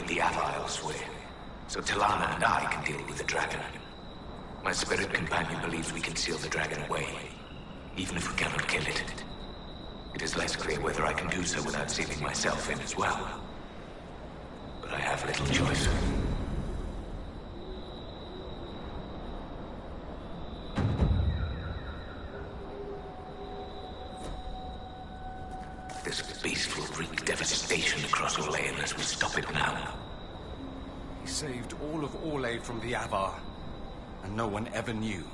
the Avar elsewhere, so Talana and I can deal with the dragon. My spirit companion believes we can seal the dragon away, even if we cannot kill it. It is less clear whether I can do so without sealing myself in as well. But I have little choice. This beast will wreak devastation across Orlais unless we stop it now. He saved all of Orlais from the Avar, and no one ever knew.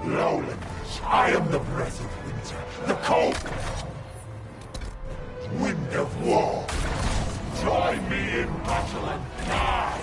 Lowlands, I am the breath of winter, the cold wind of war. Join me in battle and die!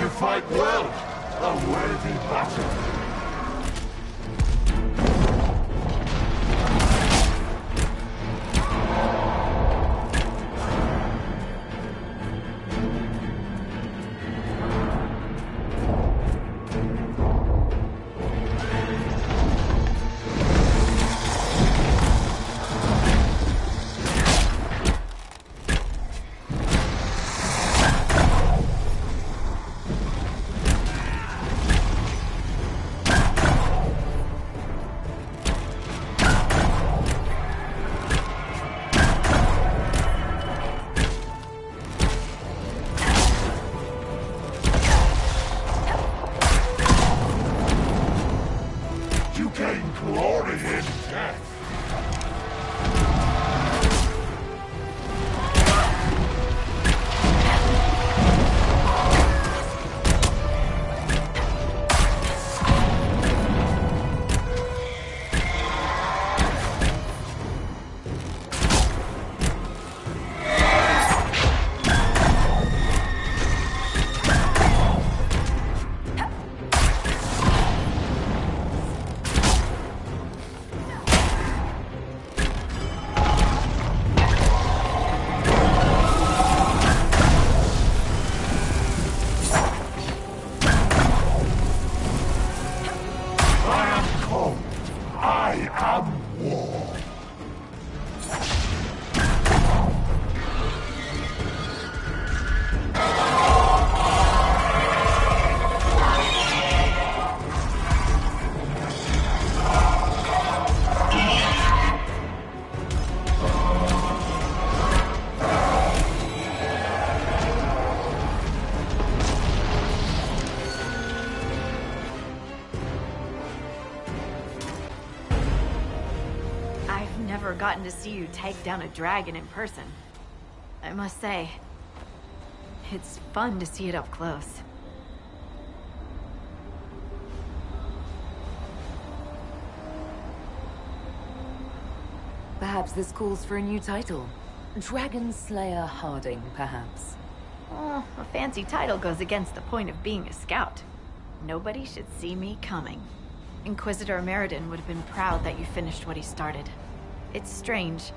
You fight well. A worthy battle. Glory in death! Never gotten to see you take down a dragon in person. I must say, it's fun to see it up close. Perhaps this calls for a new title. Dragon Slayer Harding, perhaps. Oh, a fancy title goes against the point of being a scout. Nobody should see me coming. Inquisitor Meriden would have been proud that you finished what he started. It's strange.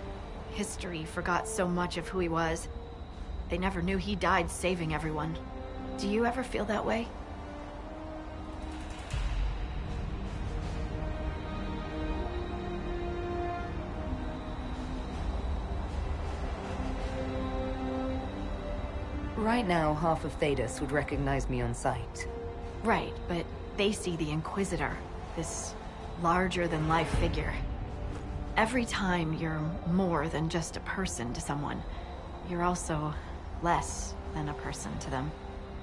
History forgot so much of who he was. They never knew he died saving everyone. Do you ever feel that way? Right now, half of Thedas would recognize me on sight. Right, but they see the Inquisitor, this larger-than-life figure. Every time you're more than just a person to someone, you're also less than a person to them.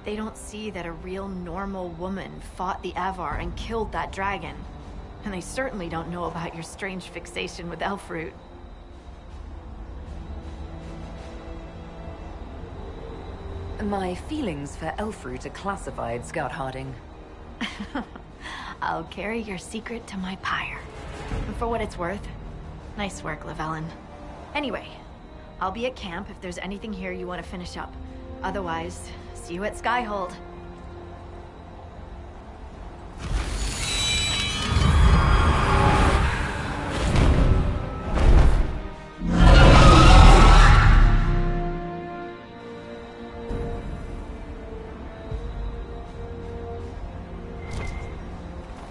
They don't see that a real normal woman fought the Avar and killed that dragon. And they certainly don't know about your strange fixation with Elfroot. My feelings for Elfroot are classified, Scout Harding. I'll carry your secret to my pyre. And for what it's worth, nice work, Llewellyn. Anyway, I'll be at camp if there's anything here you want to finish up. Otherwise, see you at Skyhold.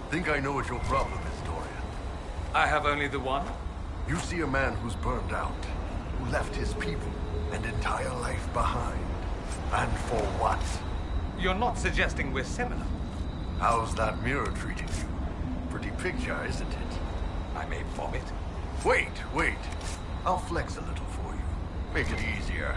Think I know what your problem is, Dorian. I have only the one? You see a man who's burned out, who left his people and entire life behind. And for what? You're not suggesting we're similar. How's that mirror treating you? Pretty picture, isn't it? I may vomit. Wait. I'll flex a little for you. Make it easier.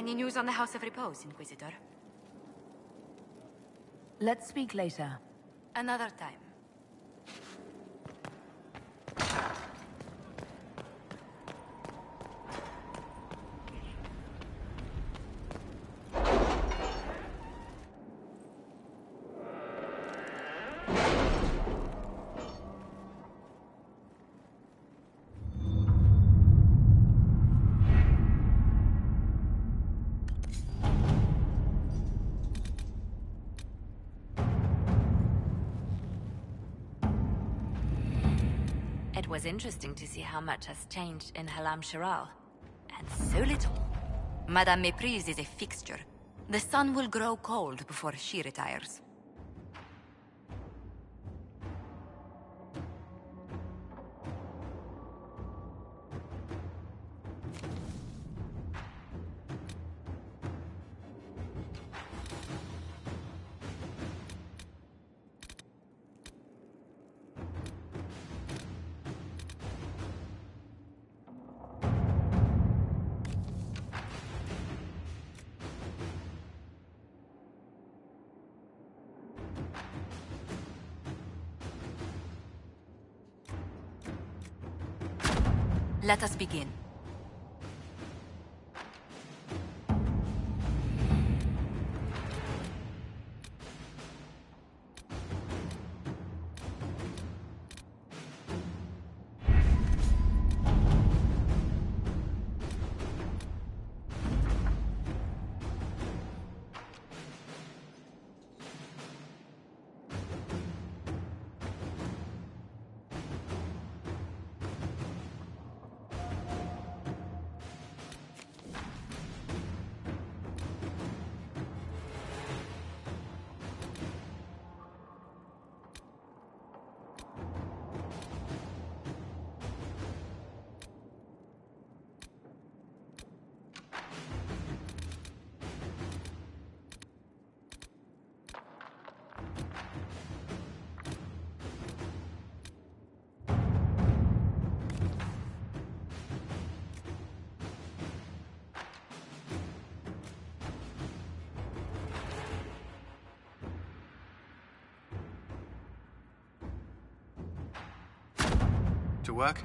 Any news on the House of Repose, Inquisitor? Let's speak later. Another time. It was interesting to see how much has changed in Halam Shiral. And so little. Madame Méprise is a fixture. The sun will grow cold before she retires. Let us begin. To work?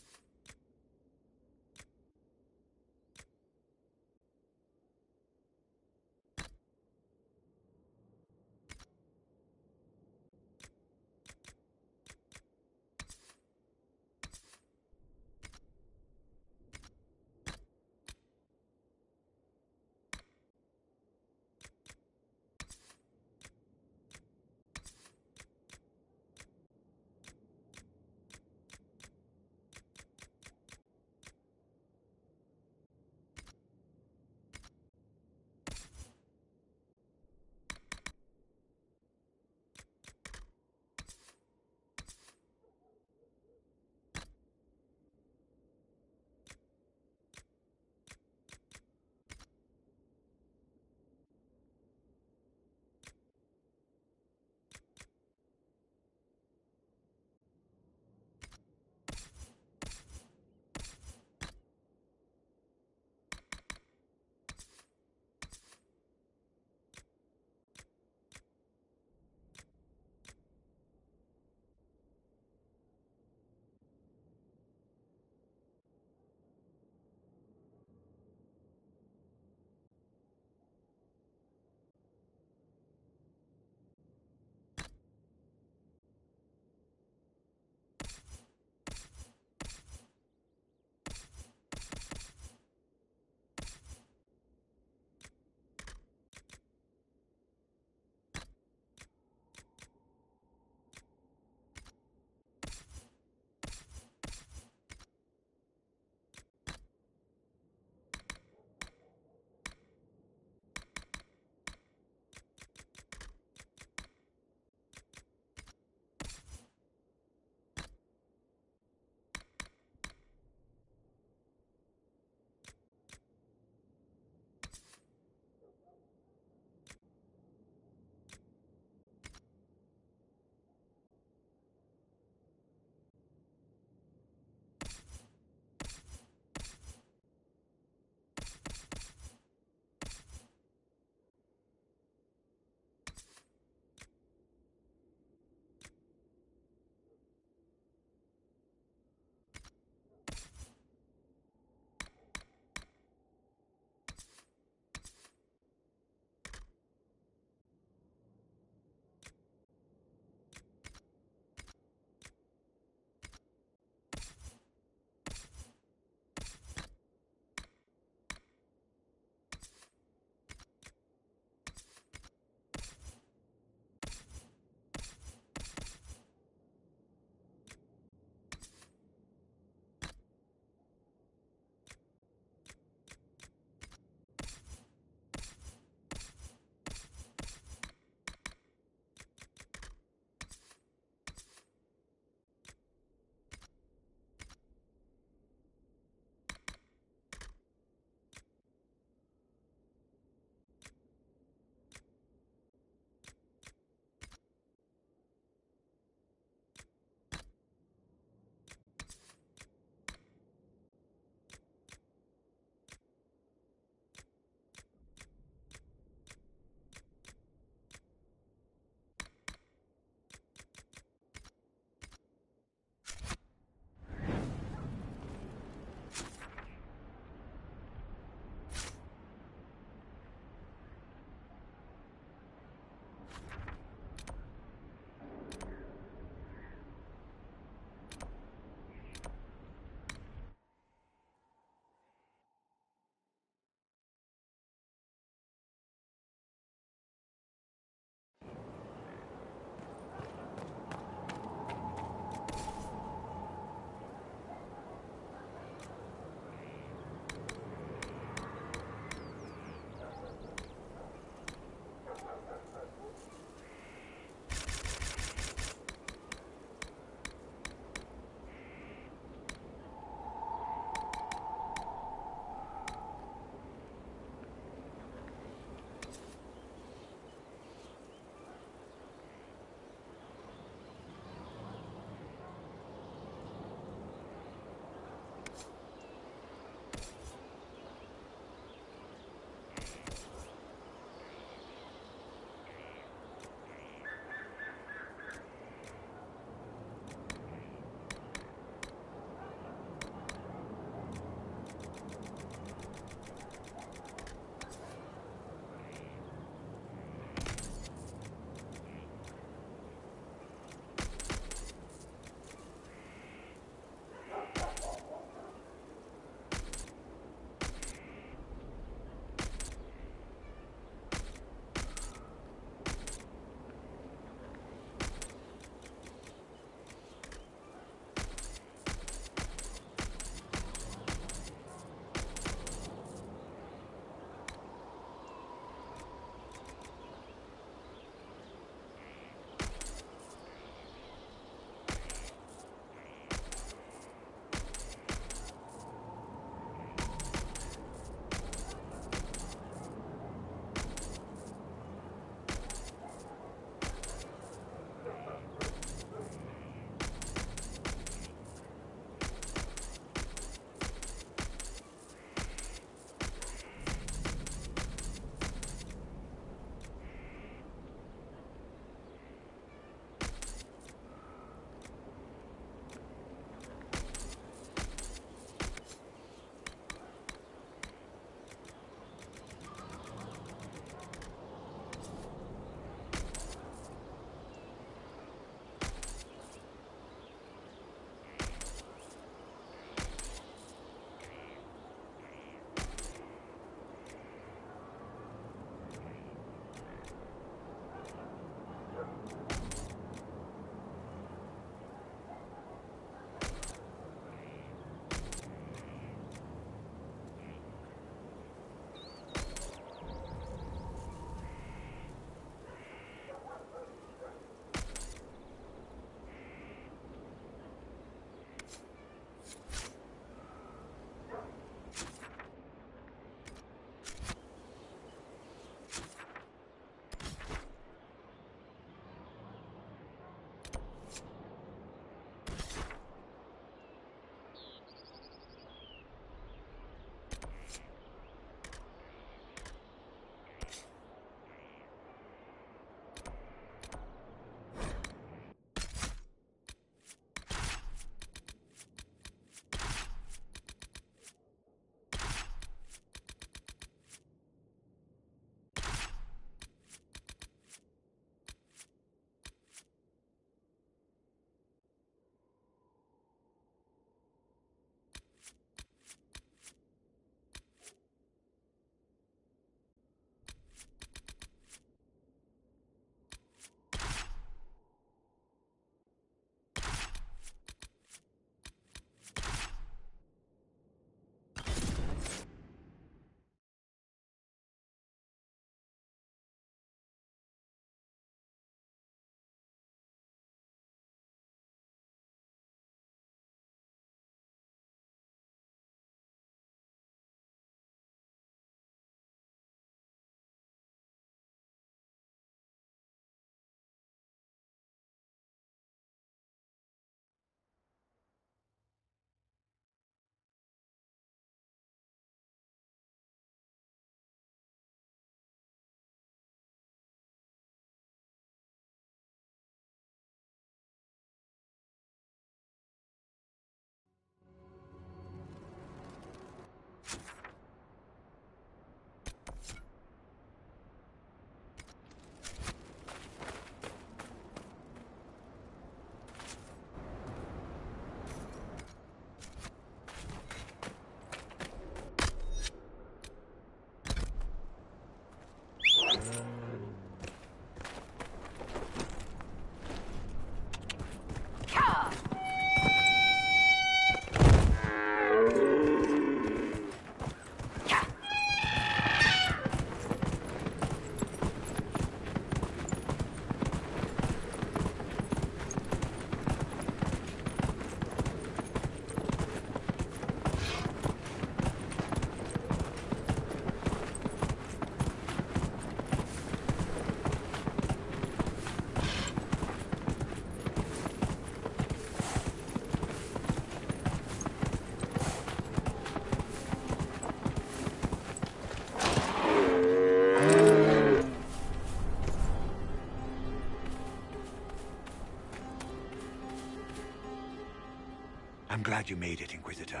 glad you made it, Inquisitor.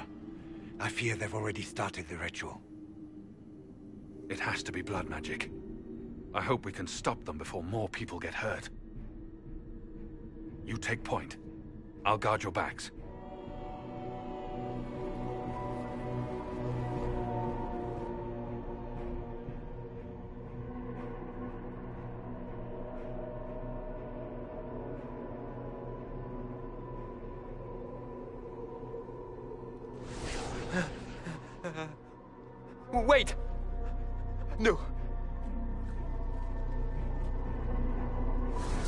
I fear they've already started the ritual. It has to be blood magic. I hope we can stop them before more people get hurt. You take point. I'll guard your backs. Wait! No.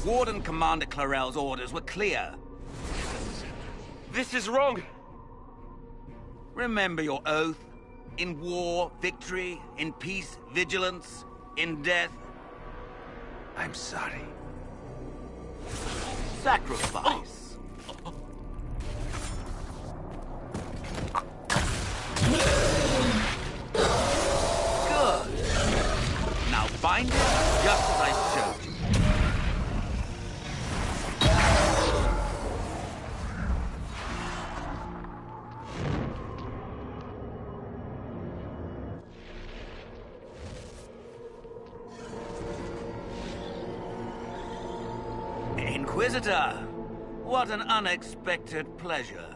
Warden Commander Clarel's orders were clear. This is wrong! Remember your oath. In war, victory. In peace, vigilance. In death, I'm sorry. sacrifice. Good. Now bind it just as I showed you. Inquisitor, what an unexpected pleasure.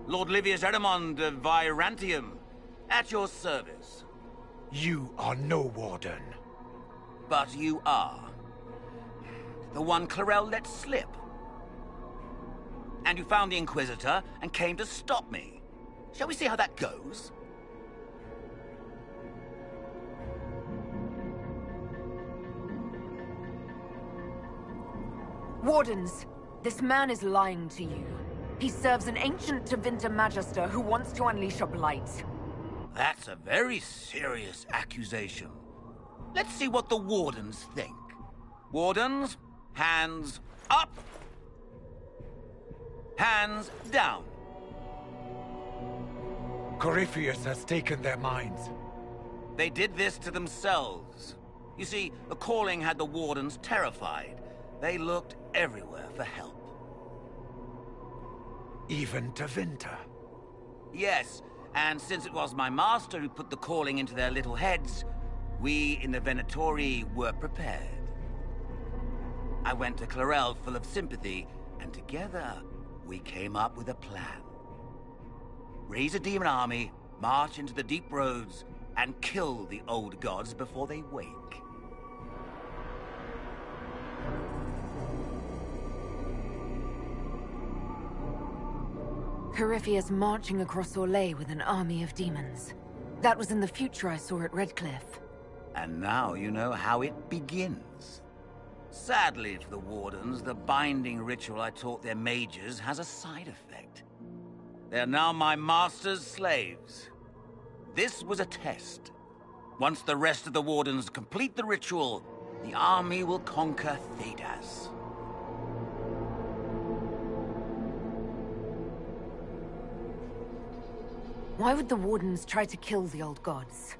Lord Livius Erimond of Virantium, at your service. You are no warden. But you are. The one Clarel let slip. And you found the Inquisitor and came to stop me. Shall we see how that goes? Wardens, this man is lying to you. He serves an ancient Tevinter Magister who wants to unleash a blight. That's a very serious accusation. Let's see what the Wardens think. Wardens, hands up. Hands down. Corypheus has taken their minds. They did this to themselves. You see, the calling had the Wardens terrified. They looked everywhere for help. Even Tevinter. Yes, and since it was my master who put the calling into their little heads, we in the Venatori were prepared. I went to Clarel full of sympathy, and together we came up with a plan. Raise a demon army, march into the deep roads, and kill the old gods before they wake. Corypheus marching across Orlais with an army of demons. That was in the future I saw at Redcliffe. And now you know how it begins. Sadly for the Wardens, the binding ritual I taught their mages has a side effect. They are now my master's slaves. This was a test. Once the rest of the Wardens complete the ritual, the army will conquer Thedas. Why would the Wardens try to kill the old gods?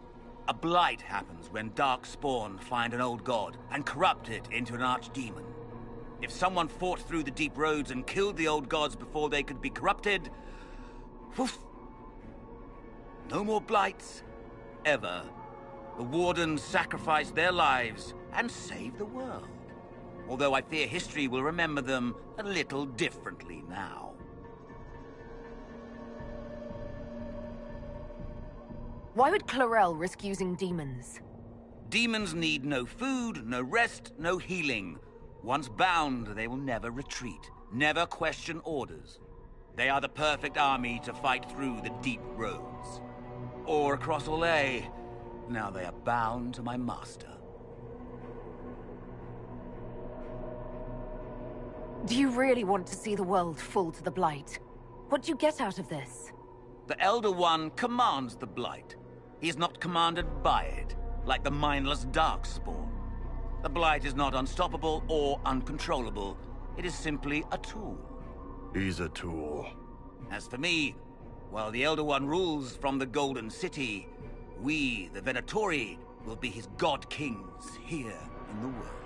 A blight happens when Darkspawn find an old god and corrupt it into an archdemon. If someone fought through the deep roads and killed the old gods before they could be corrupted, woof, no more blights, ever. The Wardens sacrificed their lives and saved the world. Although I fear history will remember them a little differently now. Why would Clarel risk using demons? Demons need no food, no rest, no healing. Once bound, they will never retreat, never question orders. They are the perfect army to fight through the deep roads. Or across Orlais. Now they are bound to my master. Do you really want to see the world fall to the Blight? What do you get out of this? The Elder One commands the Blight. He is not commanded by it, like the mindless Darkspawn. The Blight is not unstoppable or uncontrollable. It is simply a tool. He's a tool. As for me, while the Elder One rules from the Golden City, we, the Venatori, will be his god kings here in the world.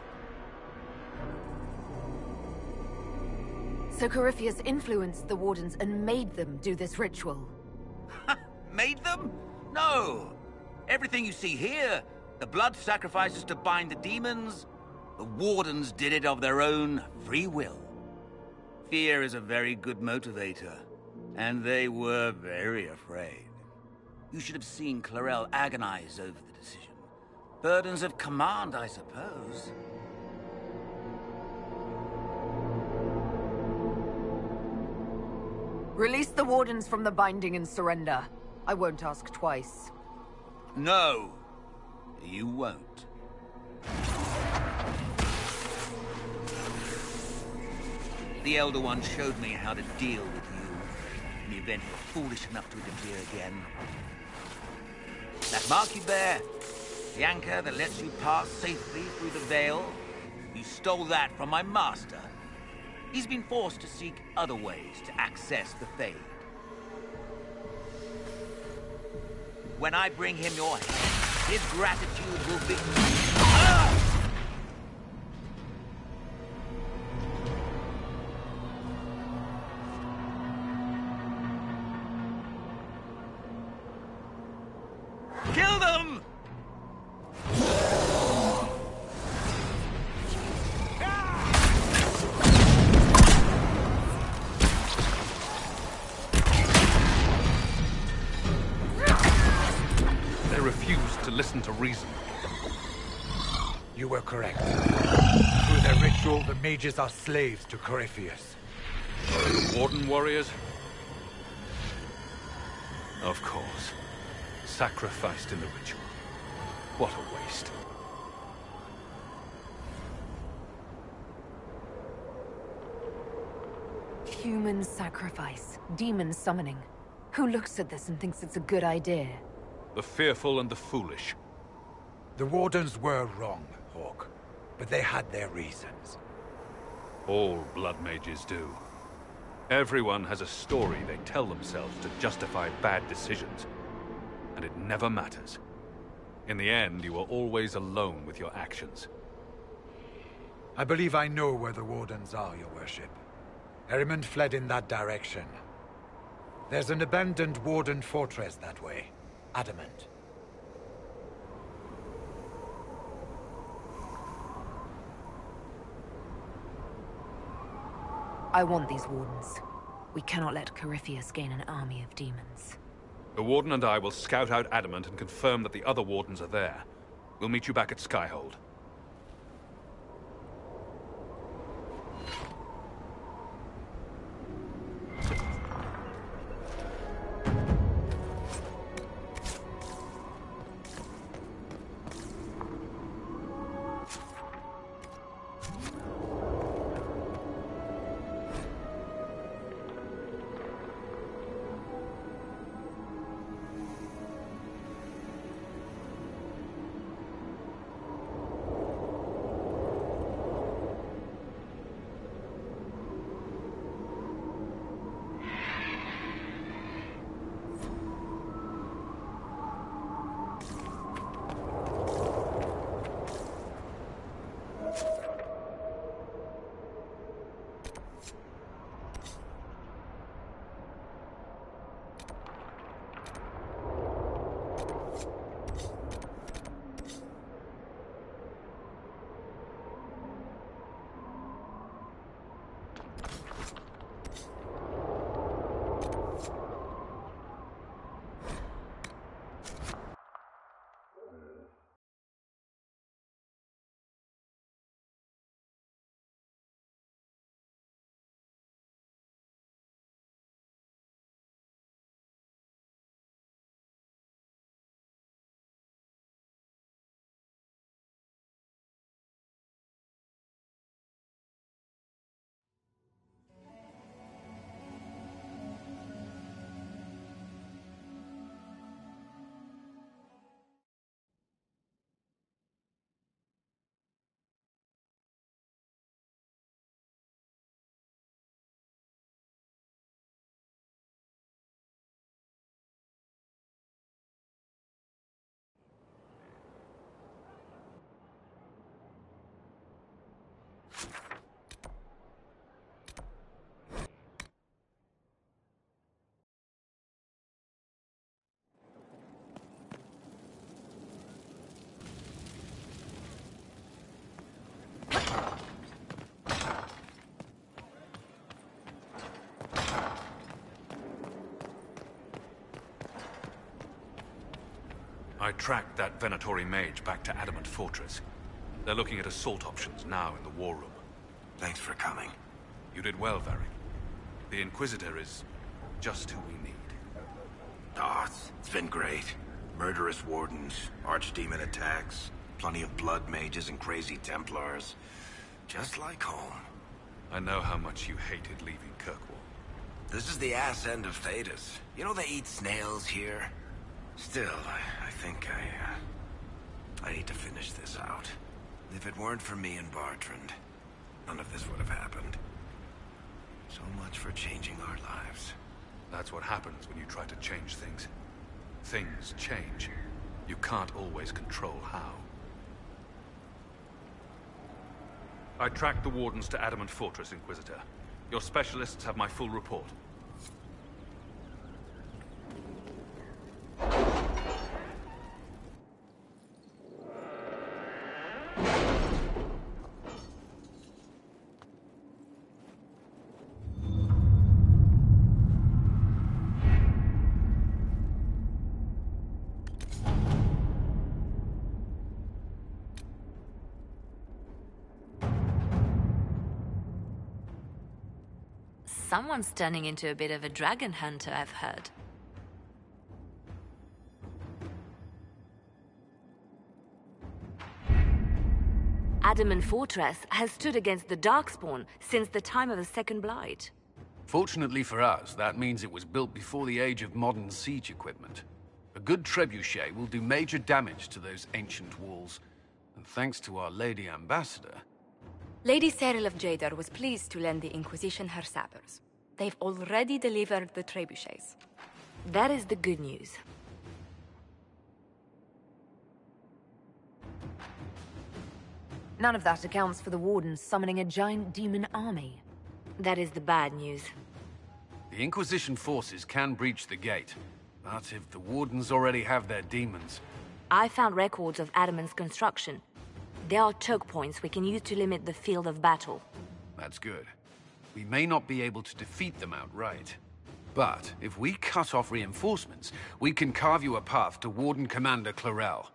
So Corypheus influenced the Wardens and made them do this ritual. Made them? No! Everything you see here, the blood sacrifices to bind the demons, the Wardens did it of their own free will. Fear is a very good motivator, and they were very afraid. You should have seen Clarel agonize over the decision. Burdens of command, I suppose. Release the Wardens from the binding and surrender. I won't ask twice. No, you won't. The Elder One showed me how to deal with you in the event you're foolish enough to interfere again. That mark you bear, the anchor that lets you pass safely through the veil, you stole that from my master. He's been forced to seek other ways to access the Fade. When I bring him your head, his gratitude will be... Ah! Kill them! They refused to listen to reason. You were correct. Through their ritual, the mages are slaves to Corypheus. The Warden warriors? Of course. Sacrificed in the ritual. What a waste. Human sacrifice. Demon summoning. Who looks at this and thinks it's a good idea? The fearful and the foolish. The Wardens were wrong, Hawke. But they had their reasons. All blood mages do. Everyone has a story they tell themselves to justify bad decisions. And it never matters. In the end, you are always alone with your actions. I believe I know where the Wardens are, Your Worship. Erimund fled in that direction. There's an abandoned Warden fortress that way. Adamant. I want these Wardens. We cannot let Corypheus gain an army of demons. The Warden and I will scout out Adamant and confirm that the other Wardens are there. We'll meet you back at Skyhold. I tracked that Venatori mage back to Adamant Fortress. They're looking at assault options now in the war room. Thanks for coming. You did well, Varric. The Inquisitor is just who we need. Oh, it's been great. Murderous wardens, archdemon attacks, plenty of blood mages and crazy Templars. Just like home. I know how much you hated leaving Kirkwall. This is the ass end of Thedas. You know they eat snails here? Still, I think I need to finish this out. If it weren't for me and Bartrand, none of this would have happened. So much for changing our lives. That's what happens when you try to change things. Things change. You can't always control how. I tracked the Wardens to Adamant Fortress, Inquisitor. Your specialists have my full report. Someone's turning into a bit of a dragon hunter, I've heard. Adamant Fortress has stood against the Darkspawn since the time of the Second Blight. Fortunately for us, that means it was built before the age of modern siege equipment. A good trebuchet will do major damage to those ancient walls. And thanks to our Lady Ambassador... Lady Cyril of Jadar was pleased to lend the Inquisition her sabers. They've already delivered the trebuchets. That is the good news. None of that accounts for the Wardens summoning a giant demon army. That is the bad news. The Inquisition forces can breach the gate. But if the Wardens already have their demons... I found records of Adamant's construction. There are choke points we can use to limit the field of battle. That's good. We may not be able to defeat them outright. But if we cut off reinforcements, we can carve you a path to Warden Commander Clarel.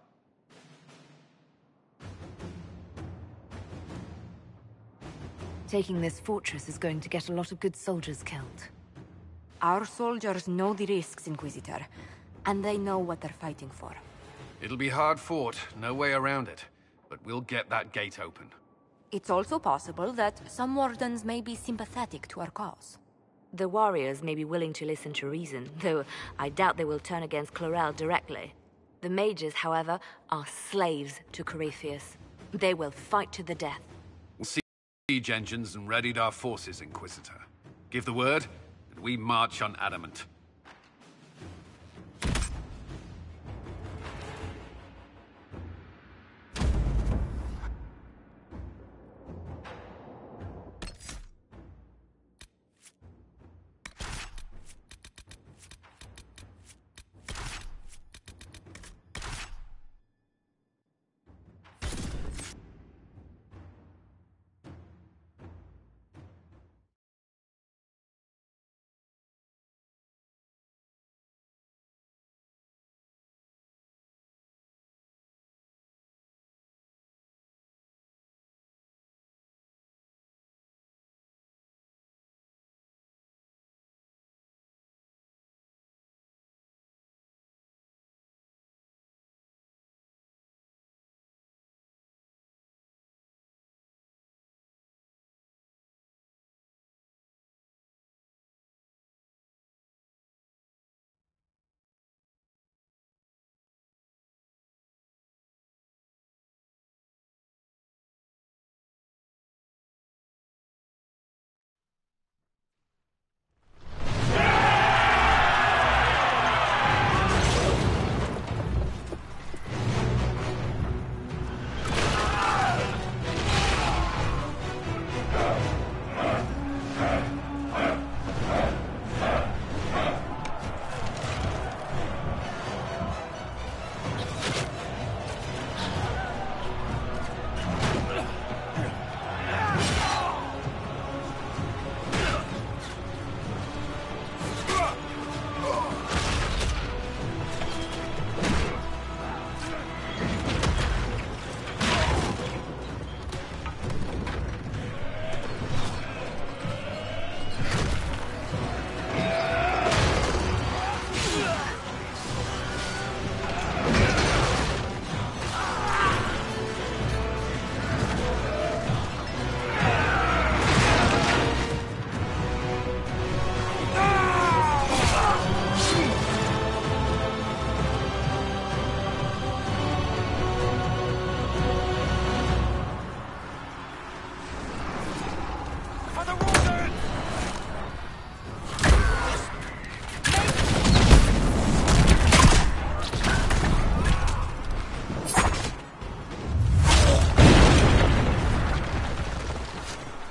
Taking this fortress is going to get a lot of good soldiers killed. Our soldiers know the risks, Inquisitor, and they know what they're fighting for. It'll be hard fought, no way around it. But we'll get that gate open. It's also possible that some Wardens may be sympathetic to our cause. The warriors may be willing to listen to reason, though I doubt they will turn against Clarel directly. The mages, however, are slaves to Corypheus. They will fight to the death. We'll siege engines and readied our forces, Inquisitor. Give the word, and we march on Adamant.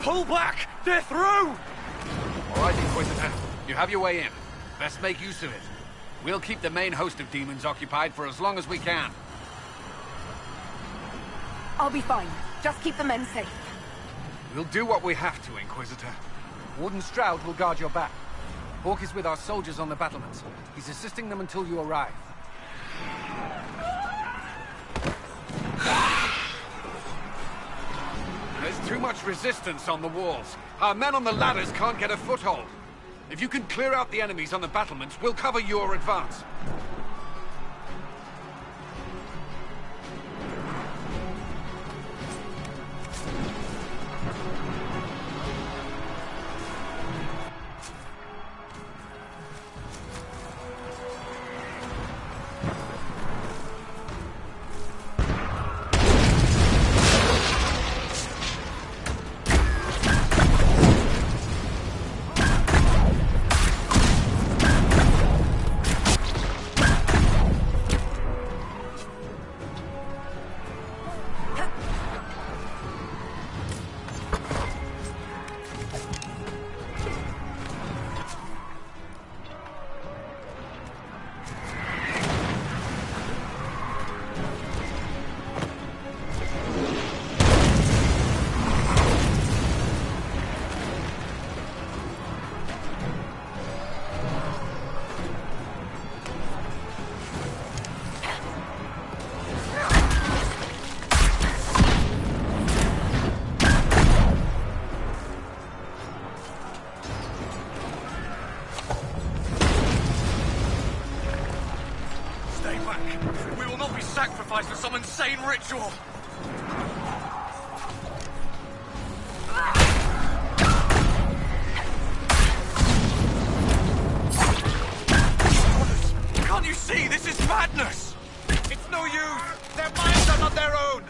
Pull back! They're through! All right, Inquisitor. You have your way in. Best make use of it. We'll keep the main host of demons occupied for as long as we can. I'll be fine. Just keep the men safe. We'll do what we have to, Inquisitor. Warden Stroud will guard your back. Hawk is with our soldiers on the battlements. He's assisting them until you arrive. There's too much resistance on the walls. Our men on the ladders can't get a foothold. If you can clear out the enemies on the battlements, we'll cover your advance. Sacrificed for some insane ritual! Can't you see? This is madness! It's no use! Their minds are not their own!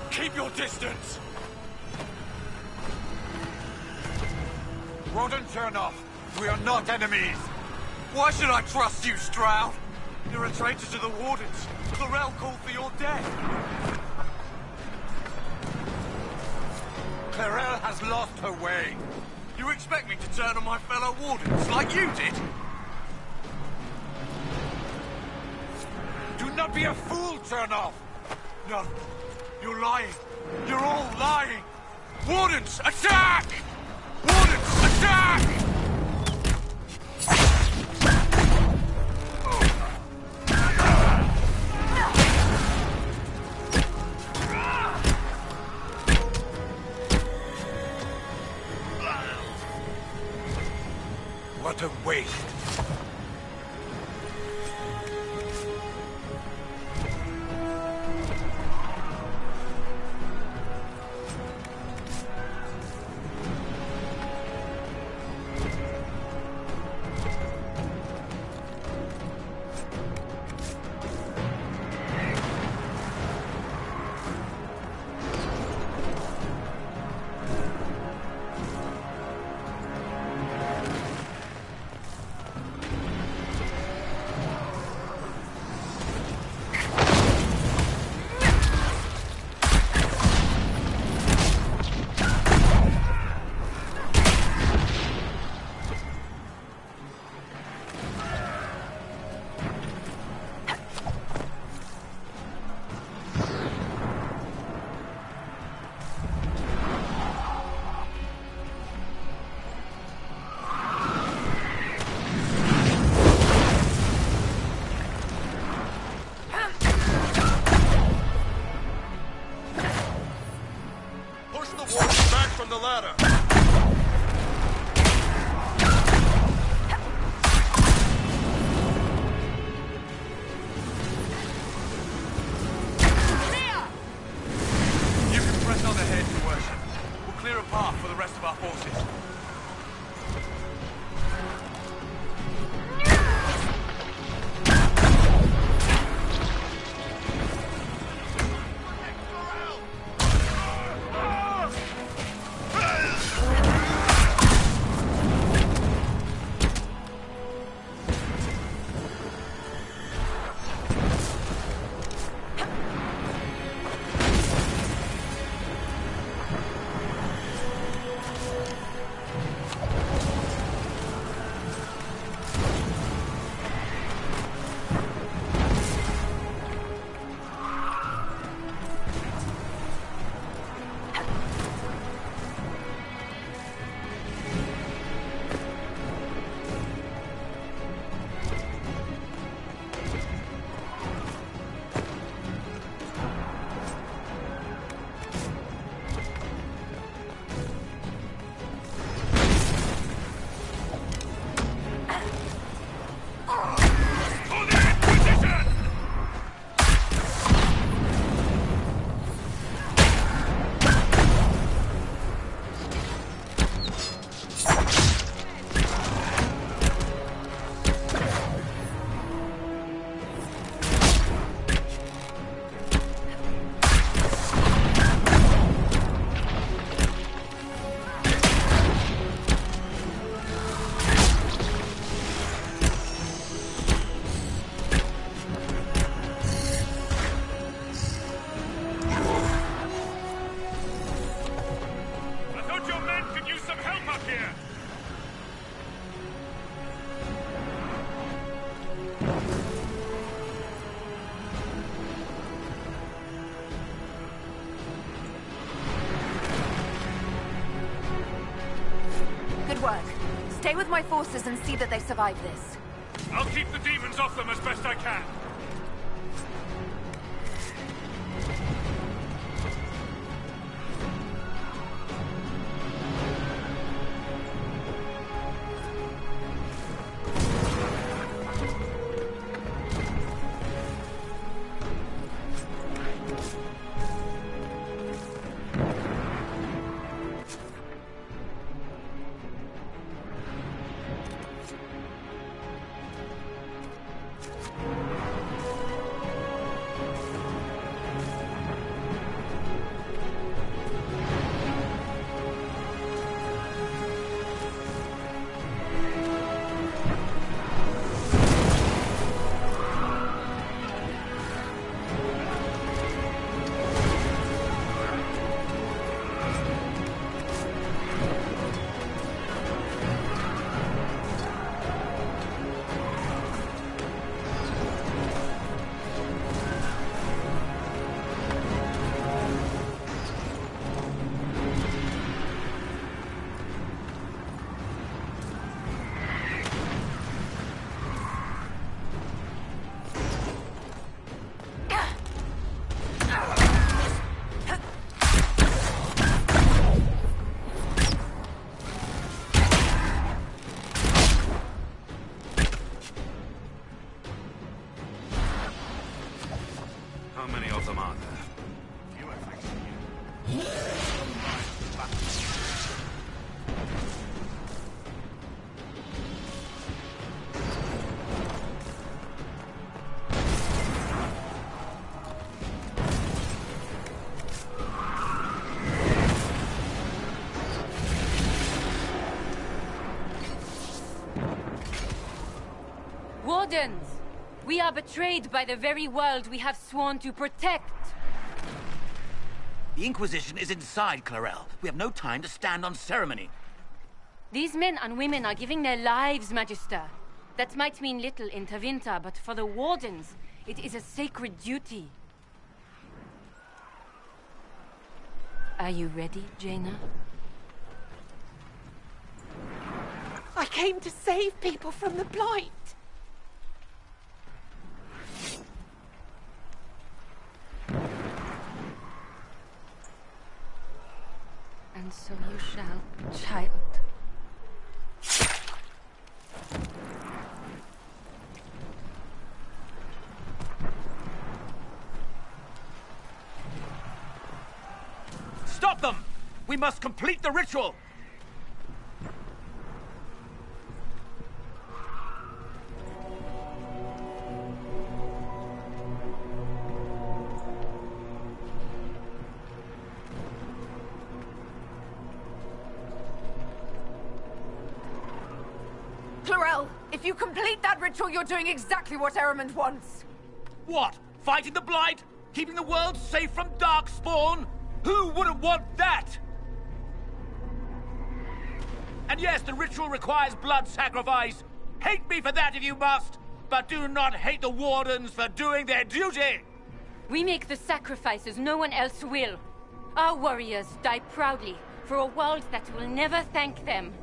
Keep your distance! Warden Chernoff, we are not enemies. Why should I trust you, Stroud? You're a traitor to the Wardens. Clarel called for your death. Clarel has lost her way. You expect me to turn on my fellow Wardens like you did? Do not be a fool, Chernoff! No, you're lying. You're all lying. Wardens, attack! Wardens, attack! What a waste. Stay with my forces and see that they survive this. I'll keep the demons off them as best I can. Wardens! We are betrayed by the very world we have sworn to protect! The Inquisition is inside, Clarel. We have no time to stand on ceremony. These men and women are giving their lives, Magister. That might mean little in Tevinter, but for the Wardens, it is a sacred duty. Are you ready, Jaina? I came to save people from the Blight! And so you shall, child. Stop them! We must complete the ritual! Clarel, if you complete that ritual, you're doing exactly what Erimond wants. What? Fighting the Blight? Keeping the world safe from Darkspawn? Who wouldn't want that? And yes, the ritual requires blood sacrifice. Hate me for that if you must, but do not hate the Wardens for doing their duty! We make the sacrifices no one else will. Our warriors die proudly for a world that will never thank them.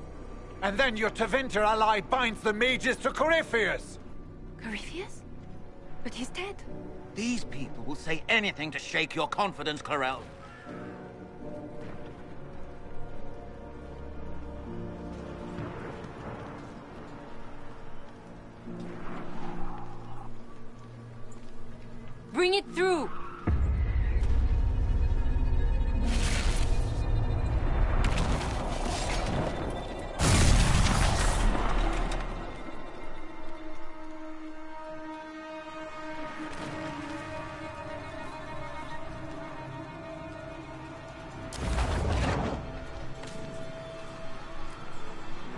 And then your Tevinter ally binds the mages to Corypheus! Corypheus? But he's dead. These people will say anything to shake your confidence, Clarel. Bring it through!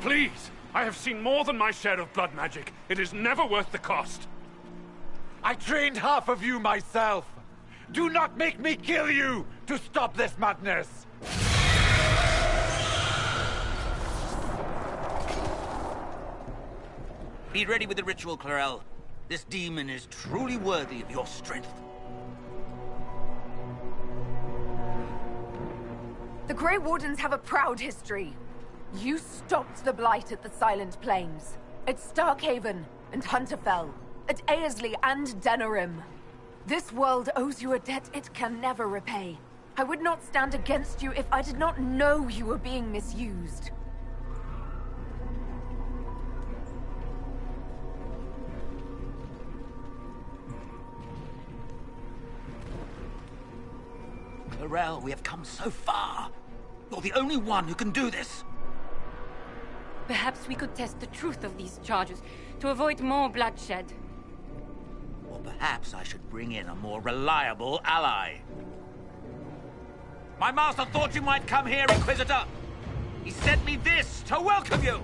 Please! I have seen more than my share of blood magic. It is never worth the cost. I trained half of you myself! Do not make me kill you to stop this madness! Be ready with the ritual, Clarel. This demon is truly worthy of your strength. The Grey Wardens have a proud history. You stopped the Blight at the Silent Plains, at Starkhaven and Hunterfell, at Aesley and Denerim. This world owes you a debt it can never repay. I would not stand against you if I did not know you were being misused. Lorel, we have come so far. You're the only one who can do this. Perhaps we could test the truth of these charges to avoid more bloodshed. Or perhaps I should bring in a more reliable ally. My master thought you might come here, Inquisitor. He sent me this to welcome you.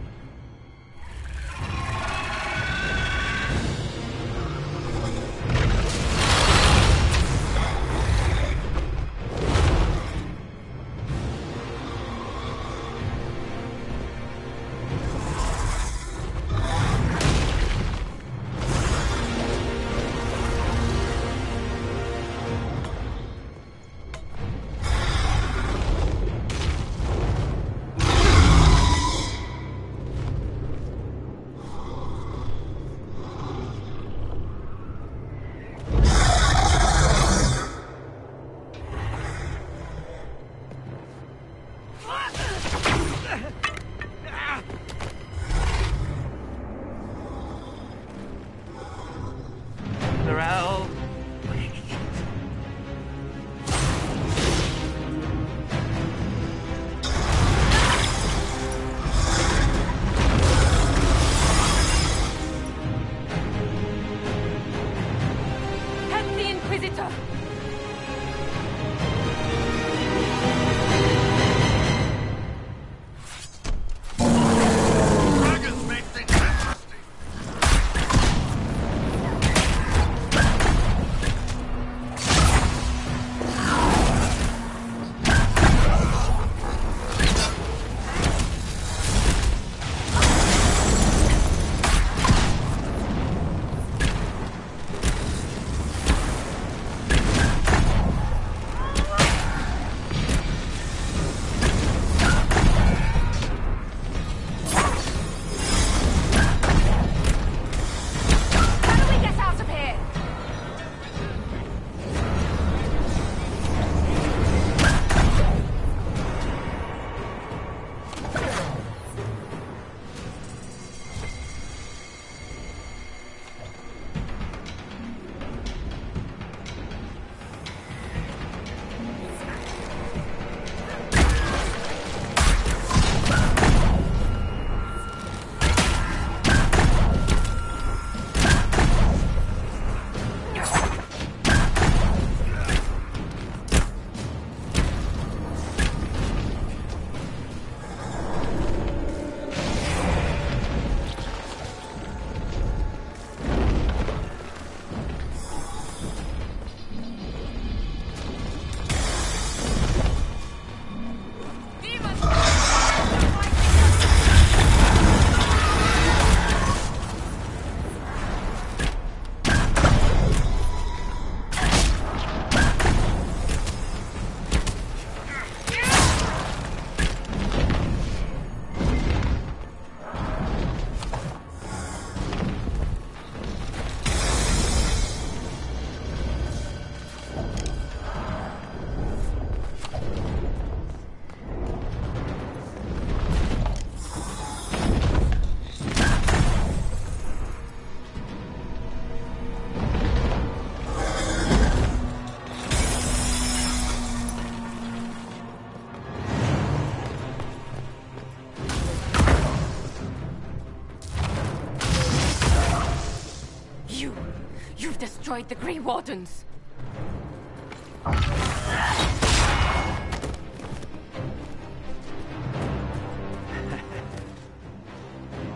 Destroyed the Grey Wardens.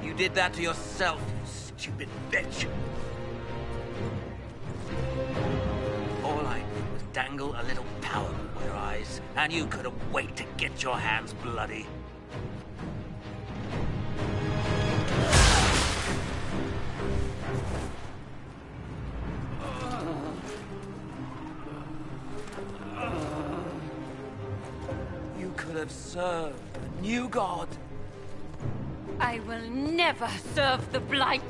You did that to yourself, you stupid bitch. All I did was dangle a little power before your eyes, and you couldn't wait to get your hands bloody. You could have served a new god I will never serve the Blight!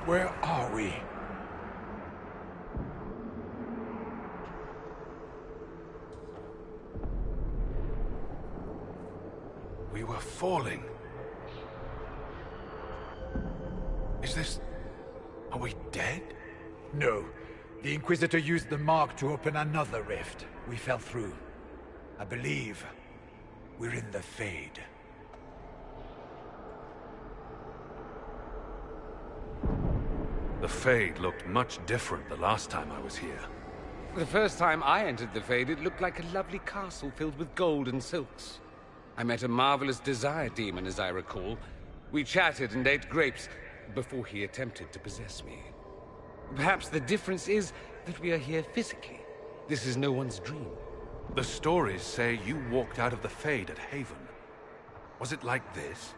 Where are we? We were falling. Is this... Are we dead? No. The Inquisitor used the mark to open another rift. We fell through. I believe we're in the Fade. The Fade looked much different the last time I was here. The first time I entered the Fade, it looked like a lovely castle filled with gold and silks. I met a marvelous desire demon, as I recall. We chatted and ate grapes before he attempted to possess me. Perhaps the difference is that we are here physically. This is no one's dream. The stories say you walked out of the Fade at Haven. Was it like this?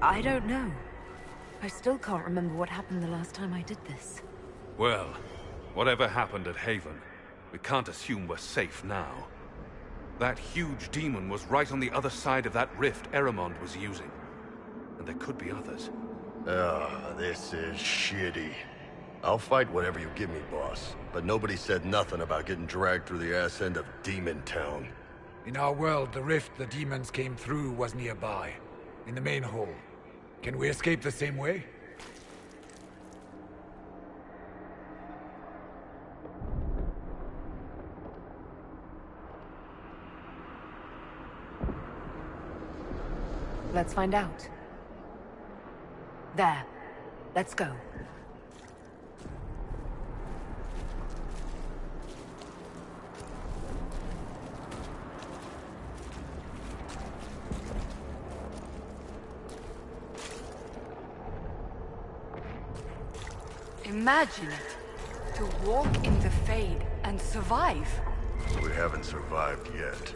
I don't know. I still can't remember what happened the last time I did this. Well, whatever happened at Haven, we can't assume we're safe now. That huge demon was right on the other side of that rift Eramond was using. And there could be others. This is shitty. I'll fight whatever you give me, boss. But nobody said nothing about getting dragged through the ass end of Demon Town. In our world, the rift the demons came through was nearby. In the main hall. Can we escape the same way? Let's find out. There. Let's go. Imagine it. To walk in the Fade and survive. We haven't survived yet.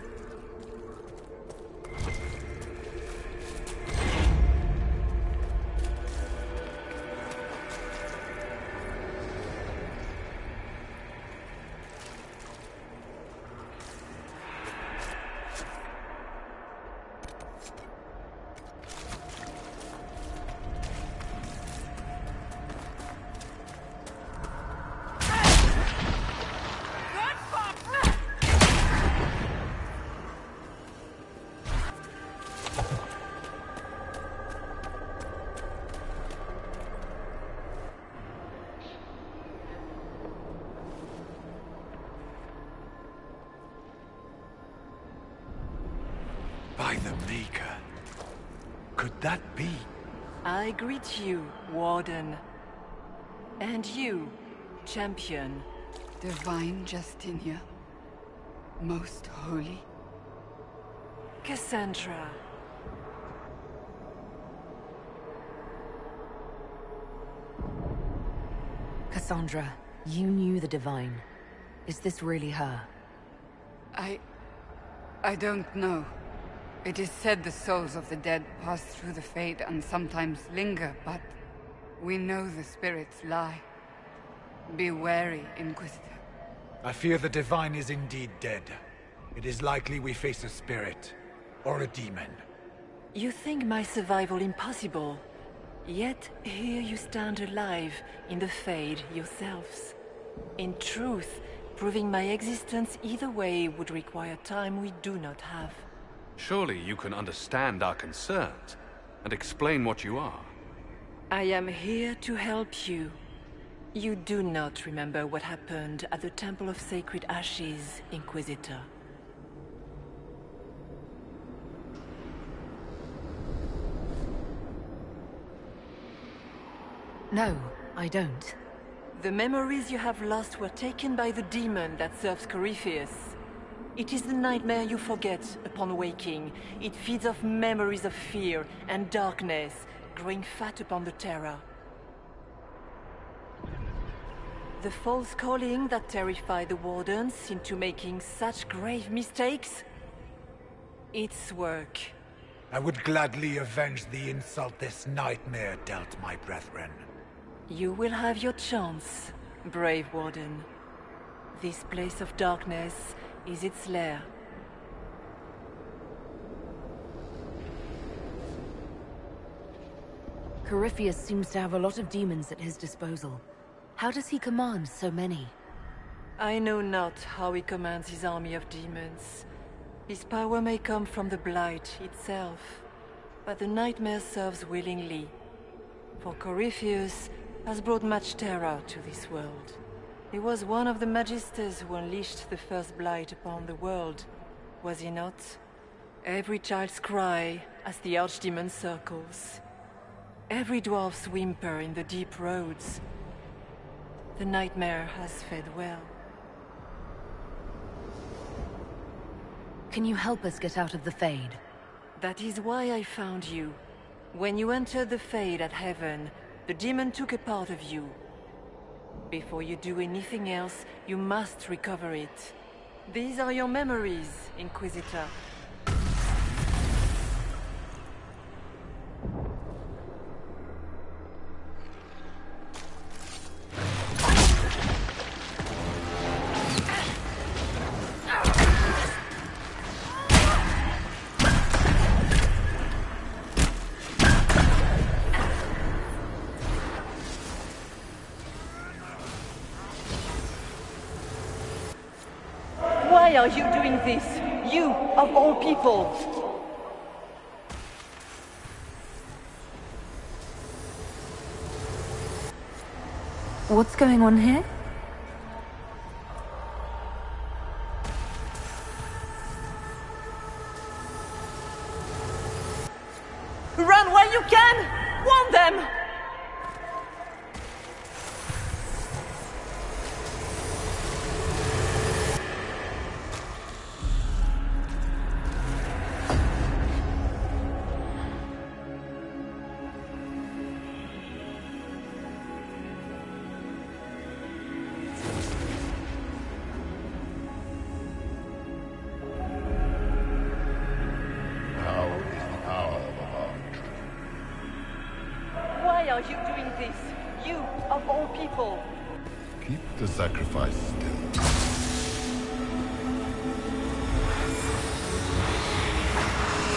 By the Maker. Could that be? I greet you, Warden. And you, Champion. Divine Justinia. Most holy. Cassandra. Cassandra, you knew the Divine. Is this really her? I don't know. It is said the souls of the dead pass through the Fade and sometimes linger, but we know the spirits lie. Be wary, Inquisitor. I fear the Divine is indeed dead. It is likely we face a spirit. Or a demon. You think my survival impossible, yet here you stand alive in the Fade yourselves. In truth, proving my existence either way would require time we do not have. Surely you can understand our concerns and explain what you are. I am here to help you. You do not remember what happened at the Temple of Sacred Ashes, Inquisitor. No, I don't. The memories you have lost were taken by the demon that serves Corypheus. It is the nightmare you forget upon waking. It feeds off memories of fear and darkness, growing fat upon the terror. The false calling that terrified the Wardens into making such grave mistakes? Its work. I would gladly avenge the insult this nightmare dealt my brethren. You will have your chance, brave Warden. This place of darkness is its lair. Corypheus seems to have a lot of demons at his disposal. How does he command so many? I know not how he commands his army of demons. His power may come from the Blight itself, but the nightmare serves willingly. For Corypheus has brought much terror to this world. He was one of the Magisters who unleashed the first Blight upon the world, was he not? Every child's cry as the Archdemon circles. Every dwarf's whimper in the deep roads. The nightmare has fed well. Can you help us get out of the Fade? That is why I found you. When you entered the Fade at Heaven, the demon took a part of you. Before you do anything else, you must recover it. These are your memories, Inquisitor. Why are you doing this? You, of all people! What's going on here? Run while you can! Warn them! Why are you doing this? You, of all people! Keep the sacrifice still.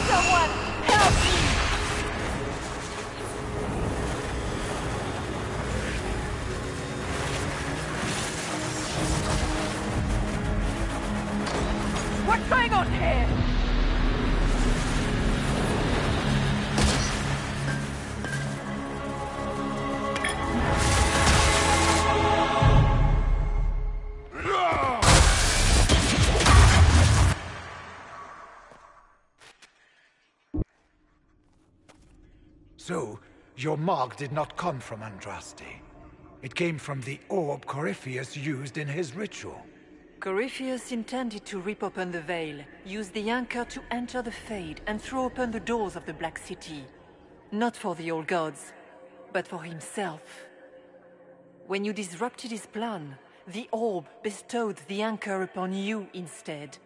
Someone, help me! What's going on here? So, your mark did not come from Andraste. It came from the orb Corypheus used in his ritual. Corypheus intended to rip open the veil, use the anchor to enter the Fade, and throw open the doors of the Black City. Not for the old gods, but for himself. When you disrupted his plan, the orb bestowed the anchor upon you instead.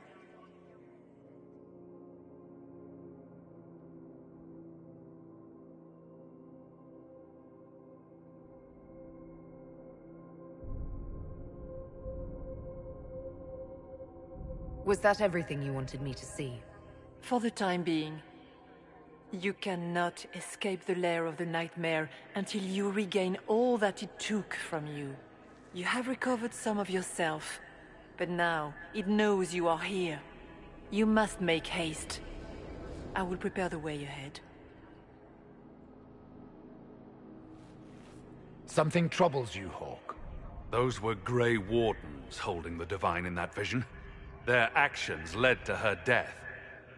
Was that everything you wanted me to see? For the time being. You cannot escape the lair of the nightmare until you regain all that it took from you. You have recovered some of yourself, but now it knows you are here. You must make haste. I will prepare the way ahead. Something troubles you, Hawke. Those were Grey Wardens holding the Divine in that vision. Their actions led to her death.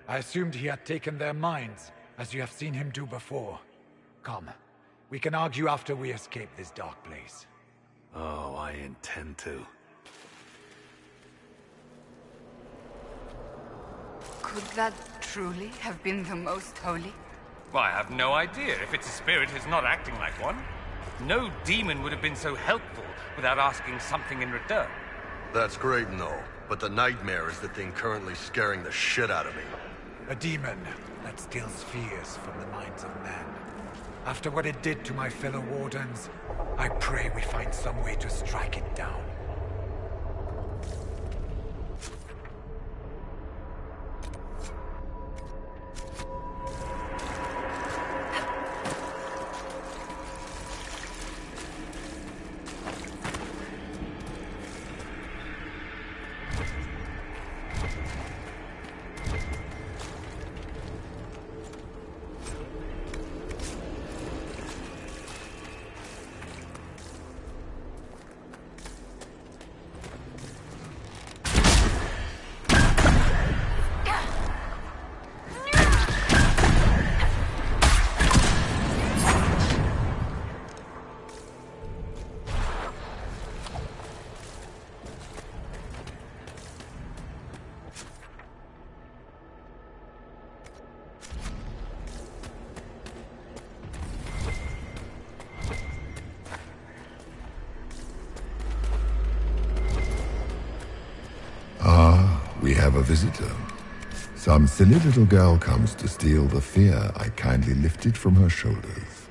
I assumed he had taken their minds, as you have seen him do before. Come, we can argue after we escape this dark place. Oh, I intend to. Could that truly have been the Most Holy? Well, I have no idea. If it's a spirit, it's not acting like one. No demon would have been so helpful without asking something in return. That's great and all, but the nightmare is the thing currently scaring the shit out of me. A demon that steals fears from the minds of men. After what it did to my fellow Wardens, I pray we find some way to strike it down. We have a visitor. Some silly little girl comes to steal the fear I kindly lifted from her shoulders.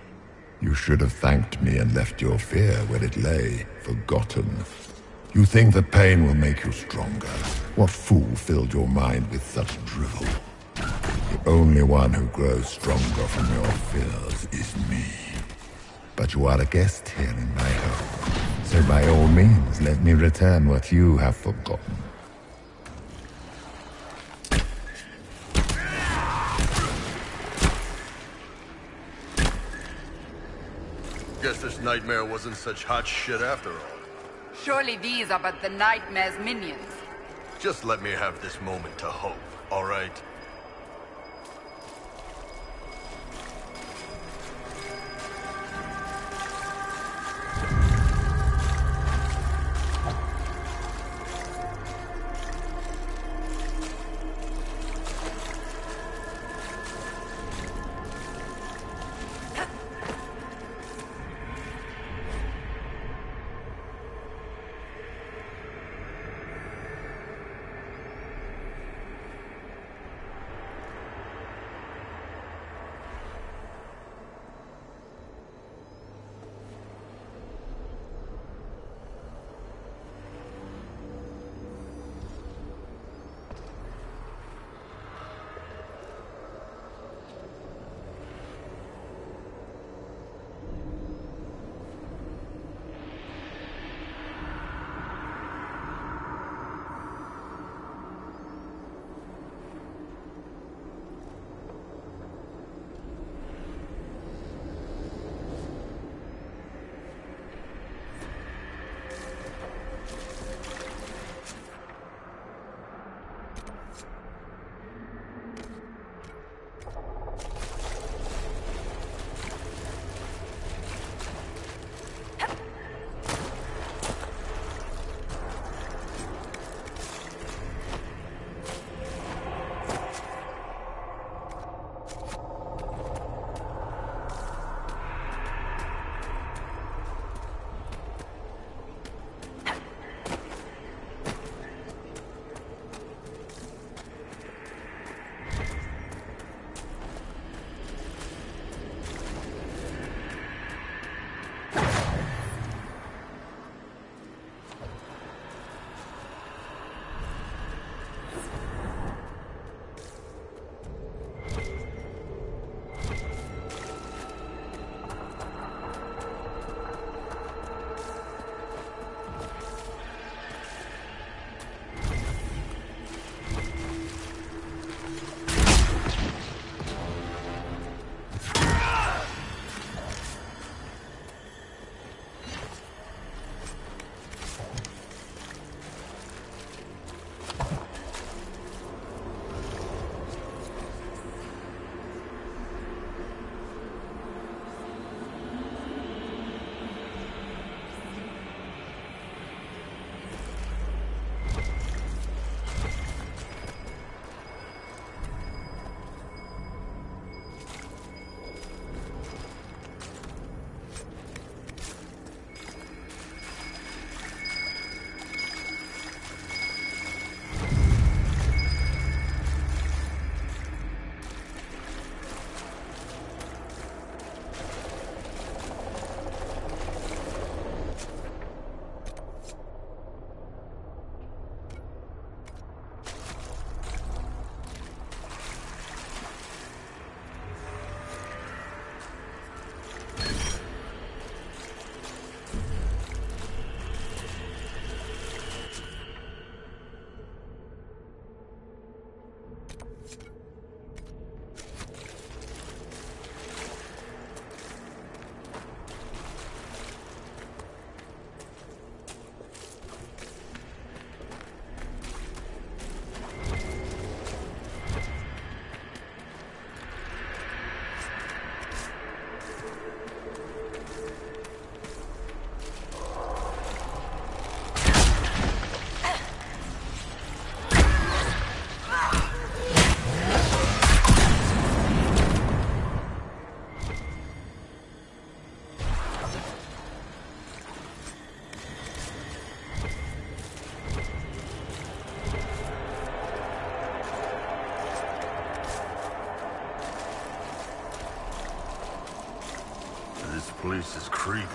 You should have thanked me and left your fear where it lay, forgotten. You think the pain will make you stronger. What fool filled your mind with such drivel? The only one who grows stronger from your fears is me. But you are a guest here in my home, so by all means let me return what you have forgotten. Guess this nightmare wasn't such hot shit after all. Surely these are but the nightmare's minions. Just let me have this moment to hope, all right? Place is creepy.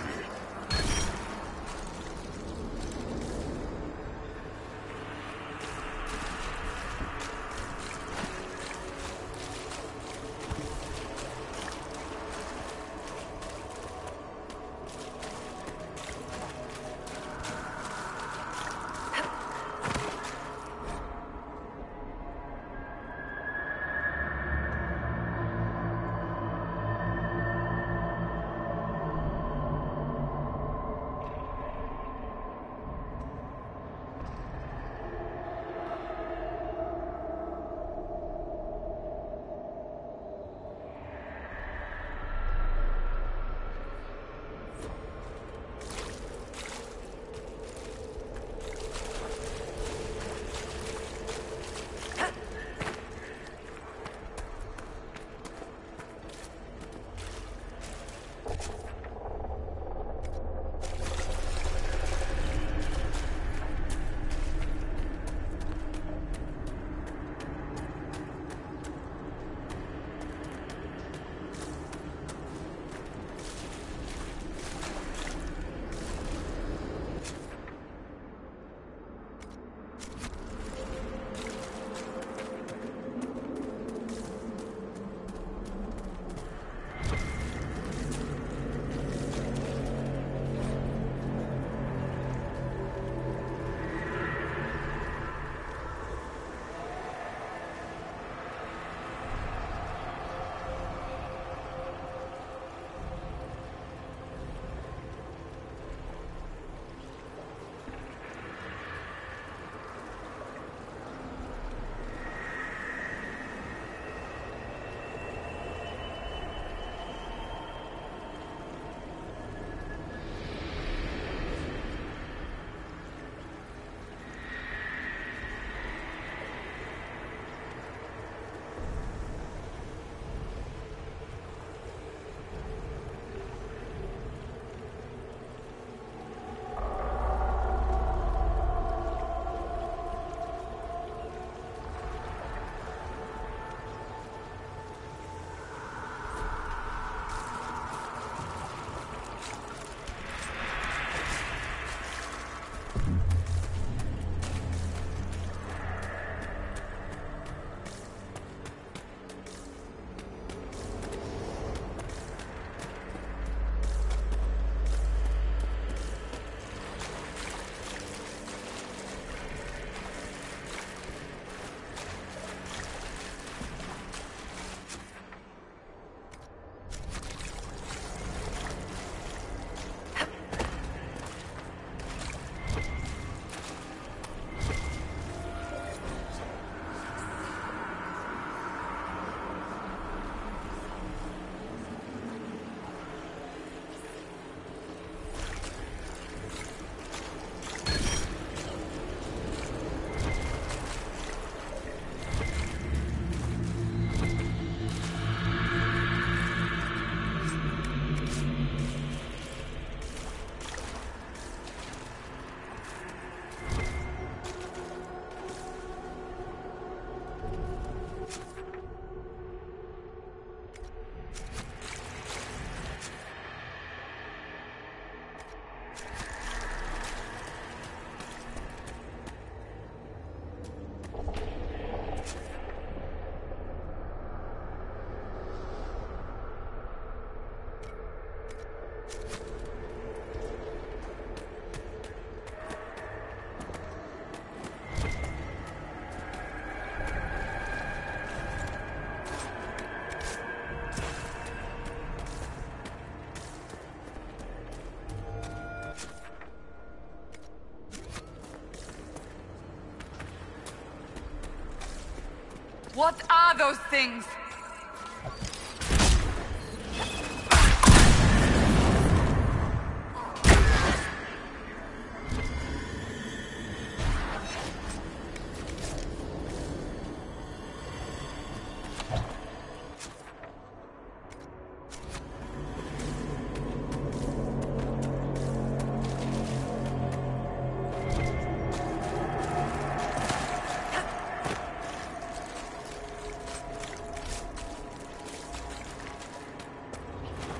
What are those things?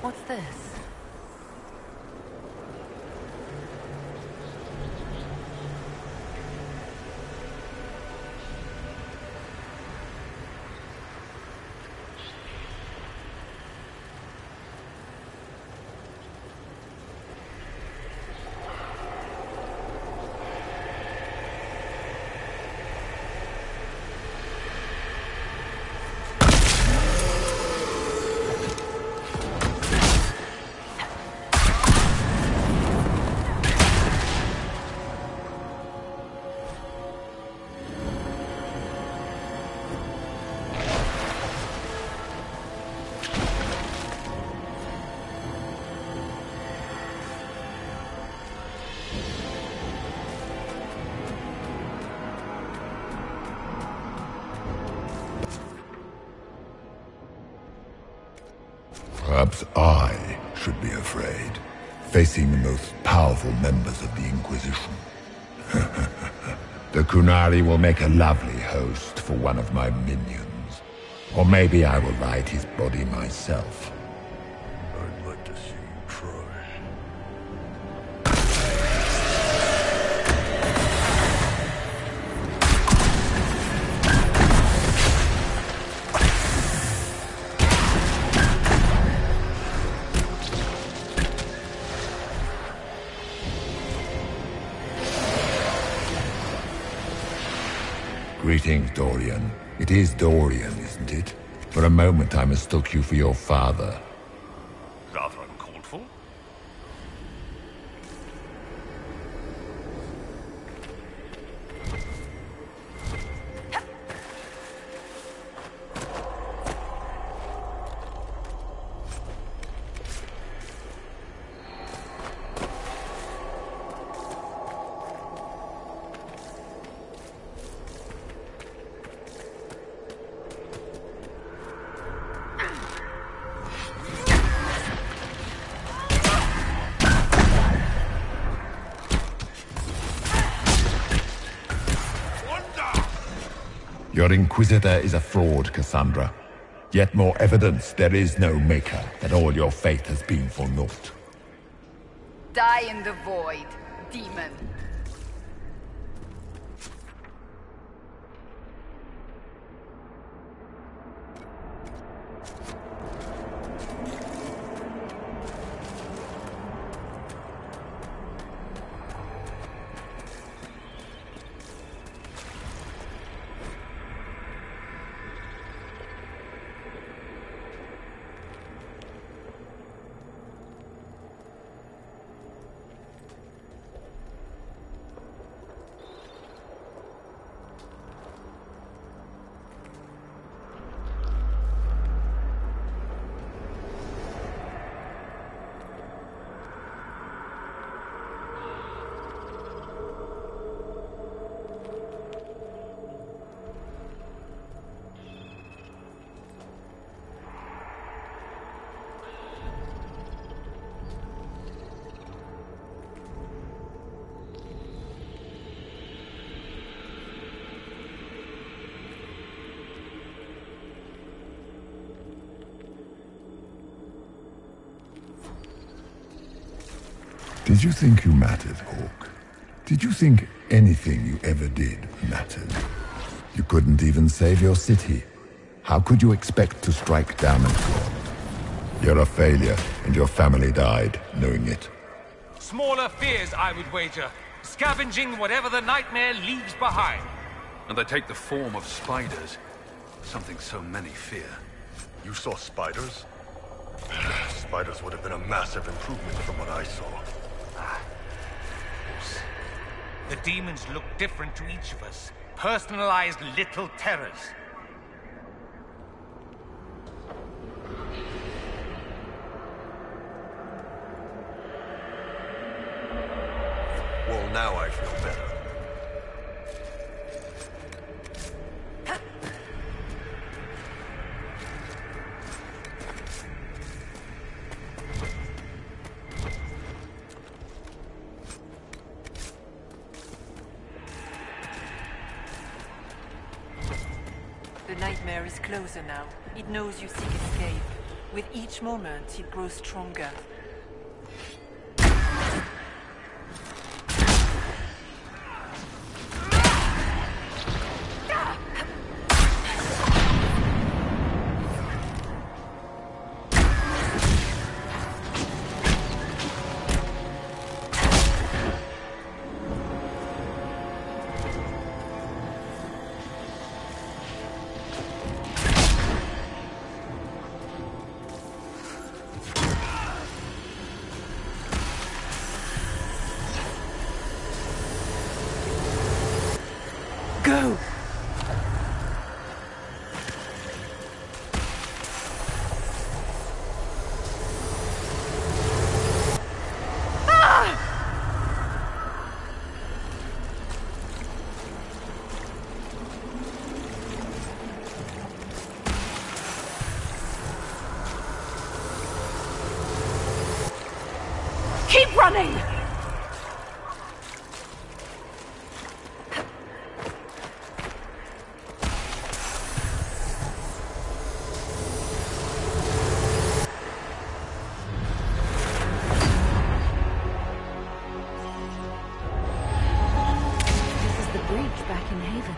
What's this? Perhaps I should be afraid, facing the most powerful members of the Inquisition. The Qunari will make a lovely host for one of my minions. Or maybe I will light his body myself. I'd like to see you try. Greetings, Dorian. It is Dorian, isn't it? For a moment I mistook you for your father. Rather uncalled for. Your Inquisitor is a fraud, Cassandra. Yet more evidence there is no Maker, that all your faith has been for naught. Die in the void, demon. Did you think you mattered, Hawke? Did you think anything you ever did mattered? You couldn't even save your city. How could you expect to strike down a god? You're a failure, and your family died knowing it. Smaller fears, I would wager. Scavenging whatever the nightmare leaves behind. And they take the form of spiders. Something so many fear. You saw spiders? Spiders would have been a massive improvement from what I saw. The demons look different to each of us. Personalized little terrors. Well, now I feel better. The nightmare is closer now. It knows you seek escape. With each moment, it grows stronger. running! This is the breach back in Haven.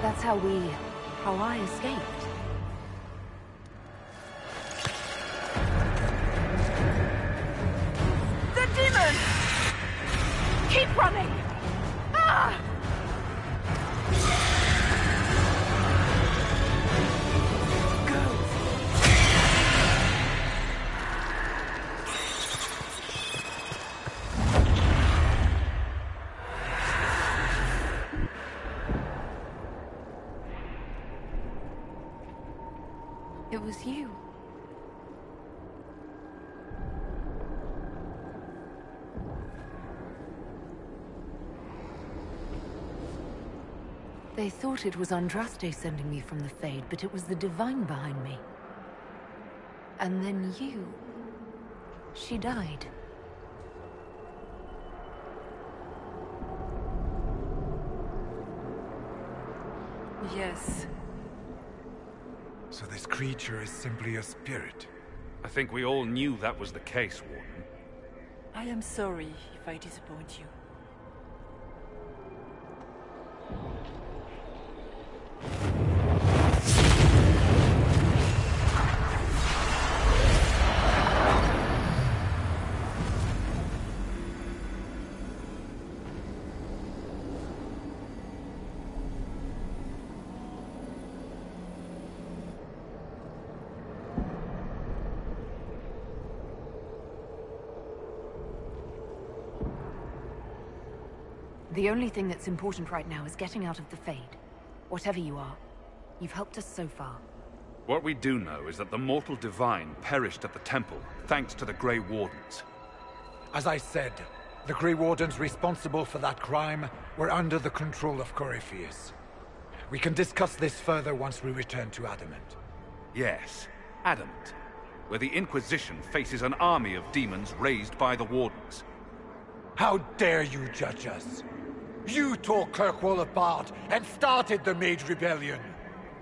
That's how I escaped. The demon! Keep running! Ah! It was you. They thought it was Andraste sending me from the Fade, but it was the Divine behind me. And then you... She died. Yes. So this creature is simply a spirit. I think we all knew that was the case, Warden. I am sorry if I disappoint you. The only thing that's important right now is getting out of the Fade. Whatever you are, you've helped us so far. What we do know is that the mortal divine perished at the temple, thanks to the Grey Wardens. As I said, the Grey Wardens responsible for that crime were under the control of Corypheus. We can discuss this further once we return to Adamant. Yes, Adamant, where the Inquisition faces an army of demons raised by the Wardens. How dare you judge us? You tore Kirkwall apart and started the Mage Rebellion!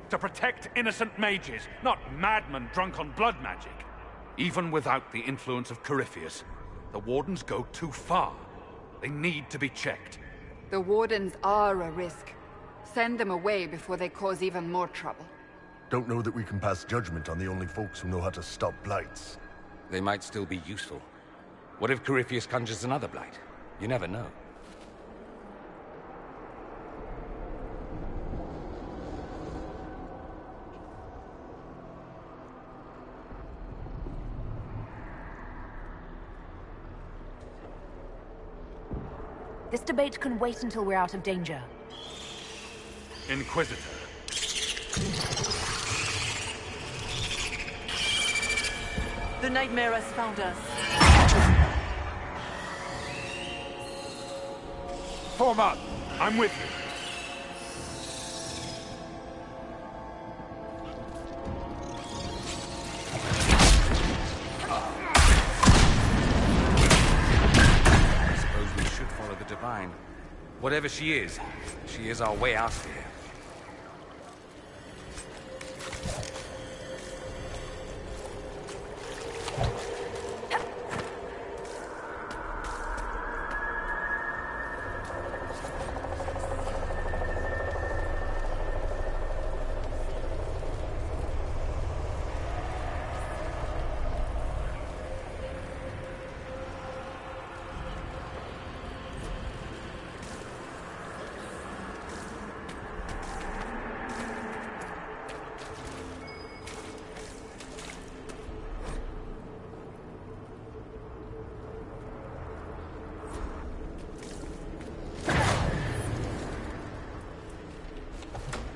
To protect innocent mages, not madmen drunk on blood magic. Even without the influence of Corypheus, the Wardens go too far. They need to be checked. The Wardens are a risk. Send them away before they cause even more trouble. Don't know that we can pass judgment on the only folks who know how to stop blights. They might still be useful. What if Corypheus conjures another blight? You never know. This debate can wait until we're out of danger. Inquisitor. The Nightmare has found us. Form up! I'm with you. I suppose we should follow the Divine. Whatever she is our way out of here.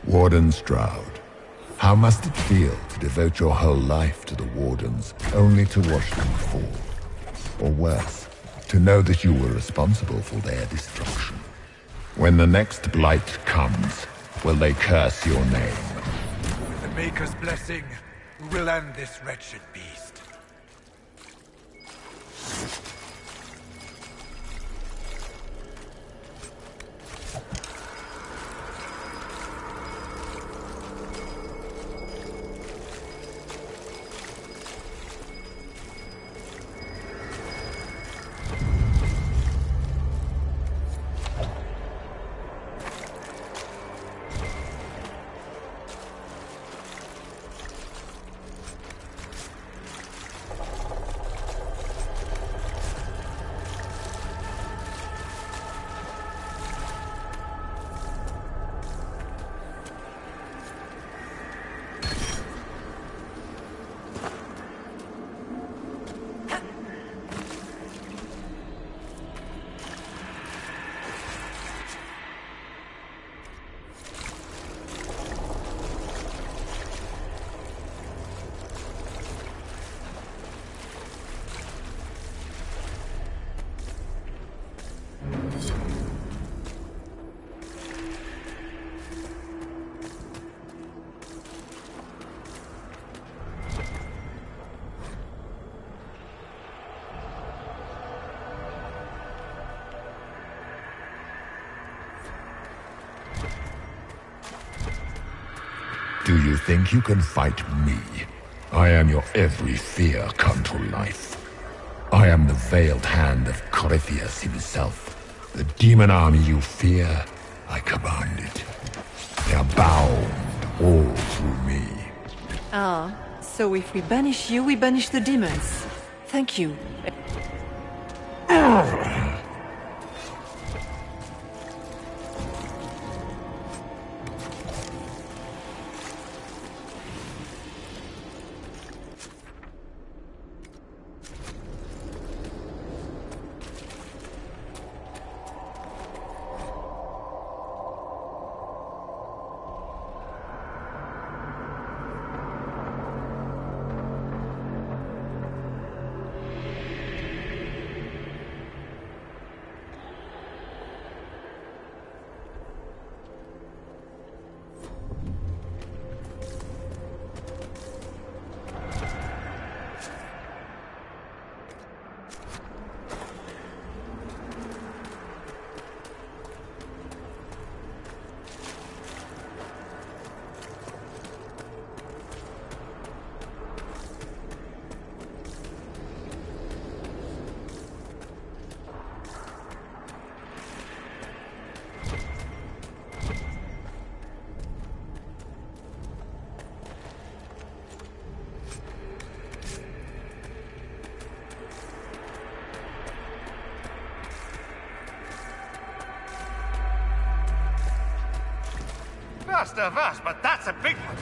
Warden Stroud, how must it feel to devote your whole life to the Wardens, only to watch them fall? Or worse, to know that you were responsible for their destruction? When the next blight comes, will they curse your name? With the Maker's blessing, we will end this wretched beast. Do you think you can fight me? I am your every fear come to life. I am the veiled hand of Corypheus himself. The demon army you fear, I command it. They are bound all through me. Ah, so if we banish you, we banish the demons. Thank you. Vast of us, but that's a big one.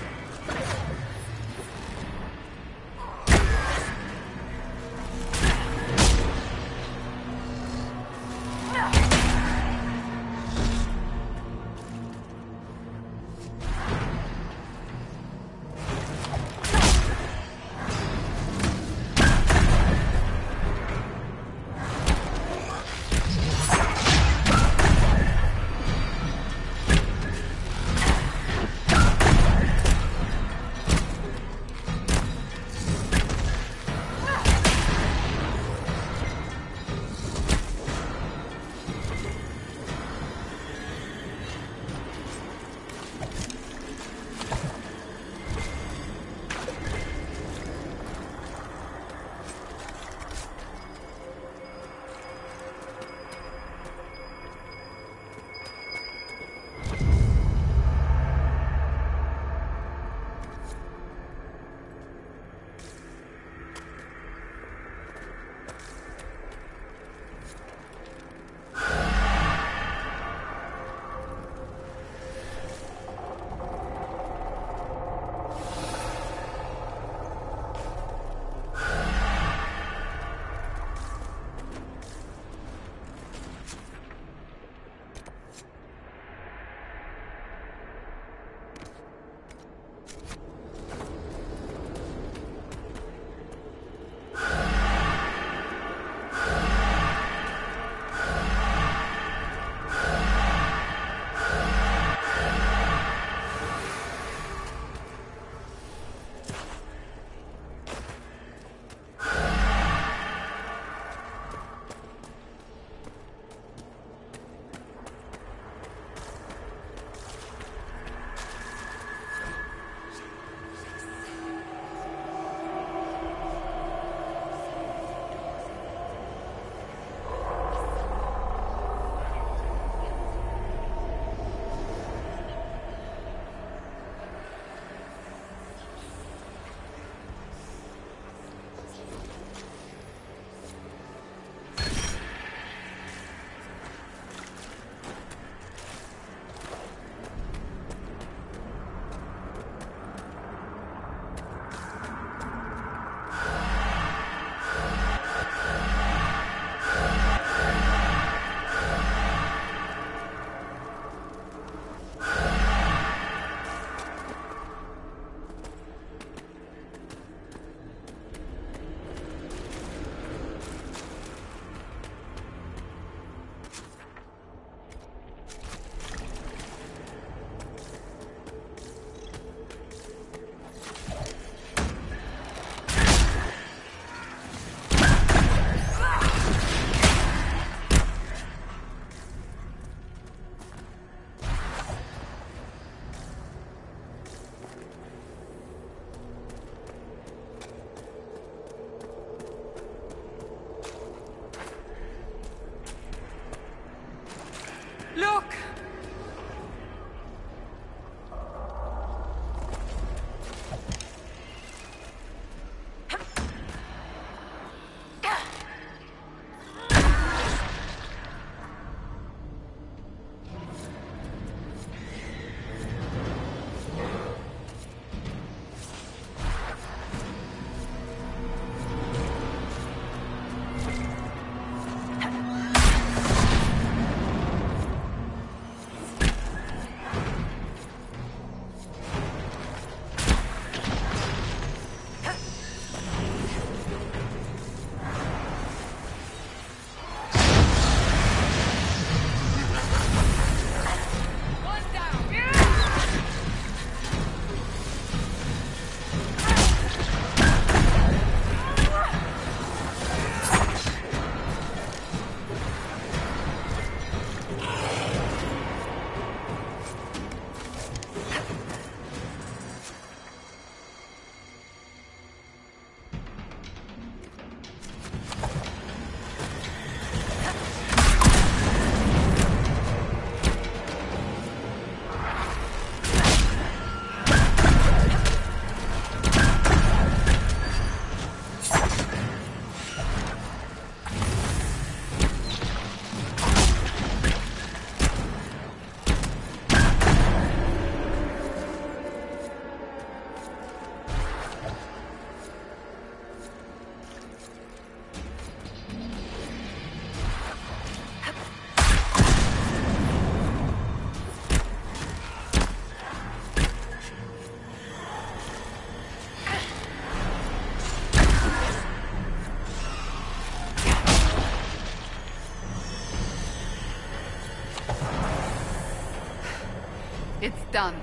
It's done.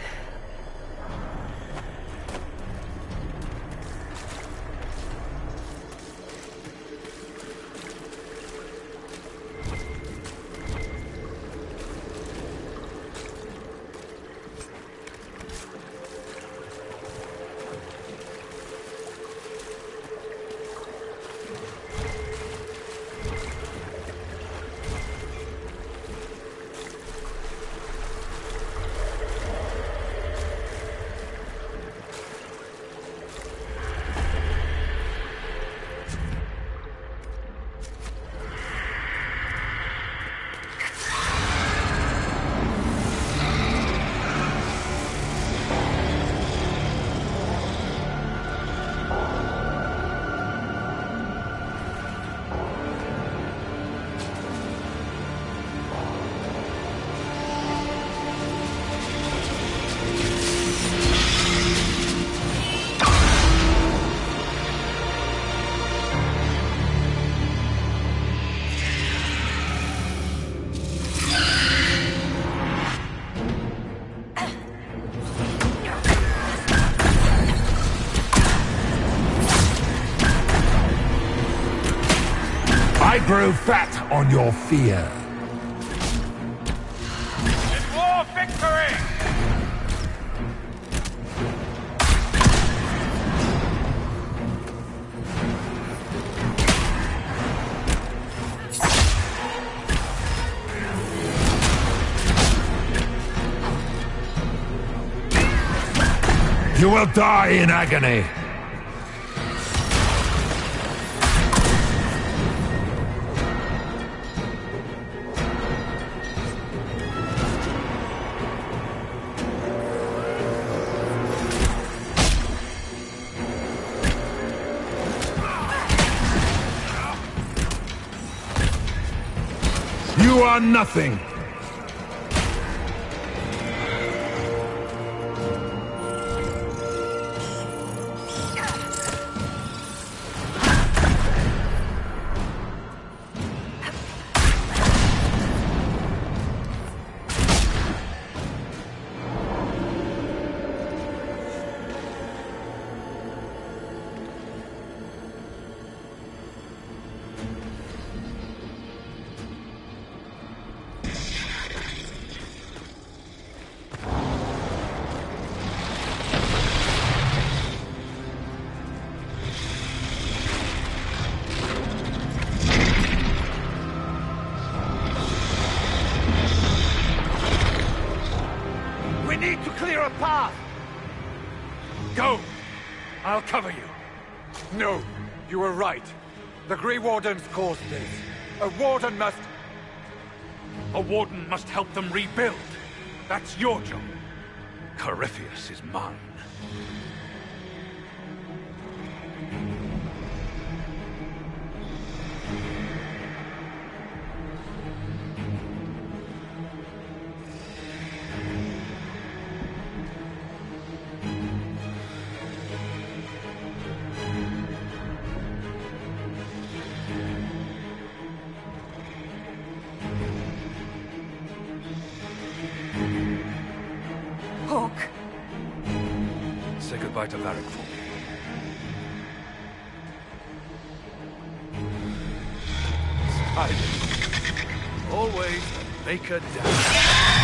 I grow fat on your fear. It's war victory! You will die in agony. You are nothing. We need to clear a path! Go! I'll cover you. No, you were right. The Grey Wardens caused this. A Warden must... A Warden must help them rebuild. That's your job. Corypheus is mine. Hawk. Say goodbye to Varric for me. Silence. Always the maker down.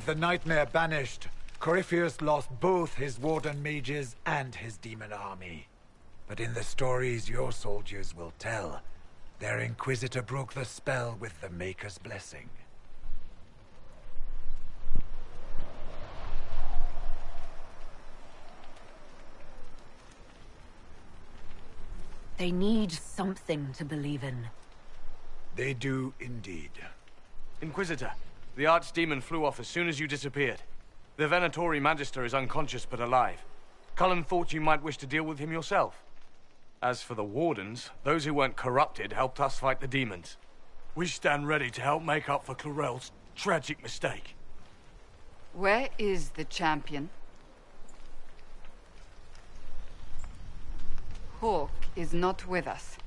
the Nightmare banished, Corypheus lost both his Warden mages and his demon army. But in the stories your soldiers will tell, their Inquisitor broke the spell with the Maker's blessing. They need something to believe in. They do indeed. Inquisitor, the Archdemon flew off as soon as you disappeared. The Venatori Magister is unconscious but alive. Cullen thought you might wish to deal with him yourself. As for the Wardens, those who weren't corrupted helped us fight the demons. We stand ready to help make up for Clarel's tragic mistake. Where is the champion? Hawke is not with us.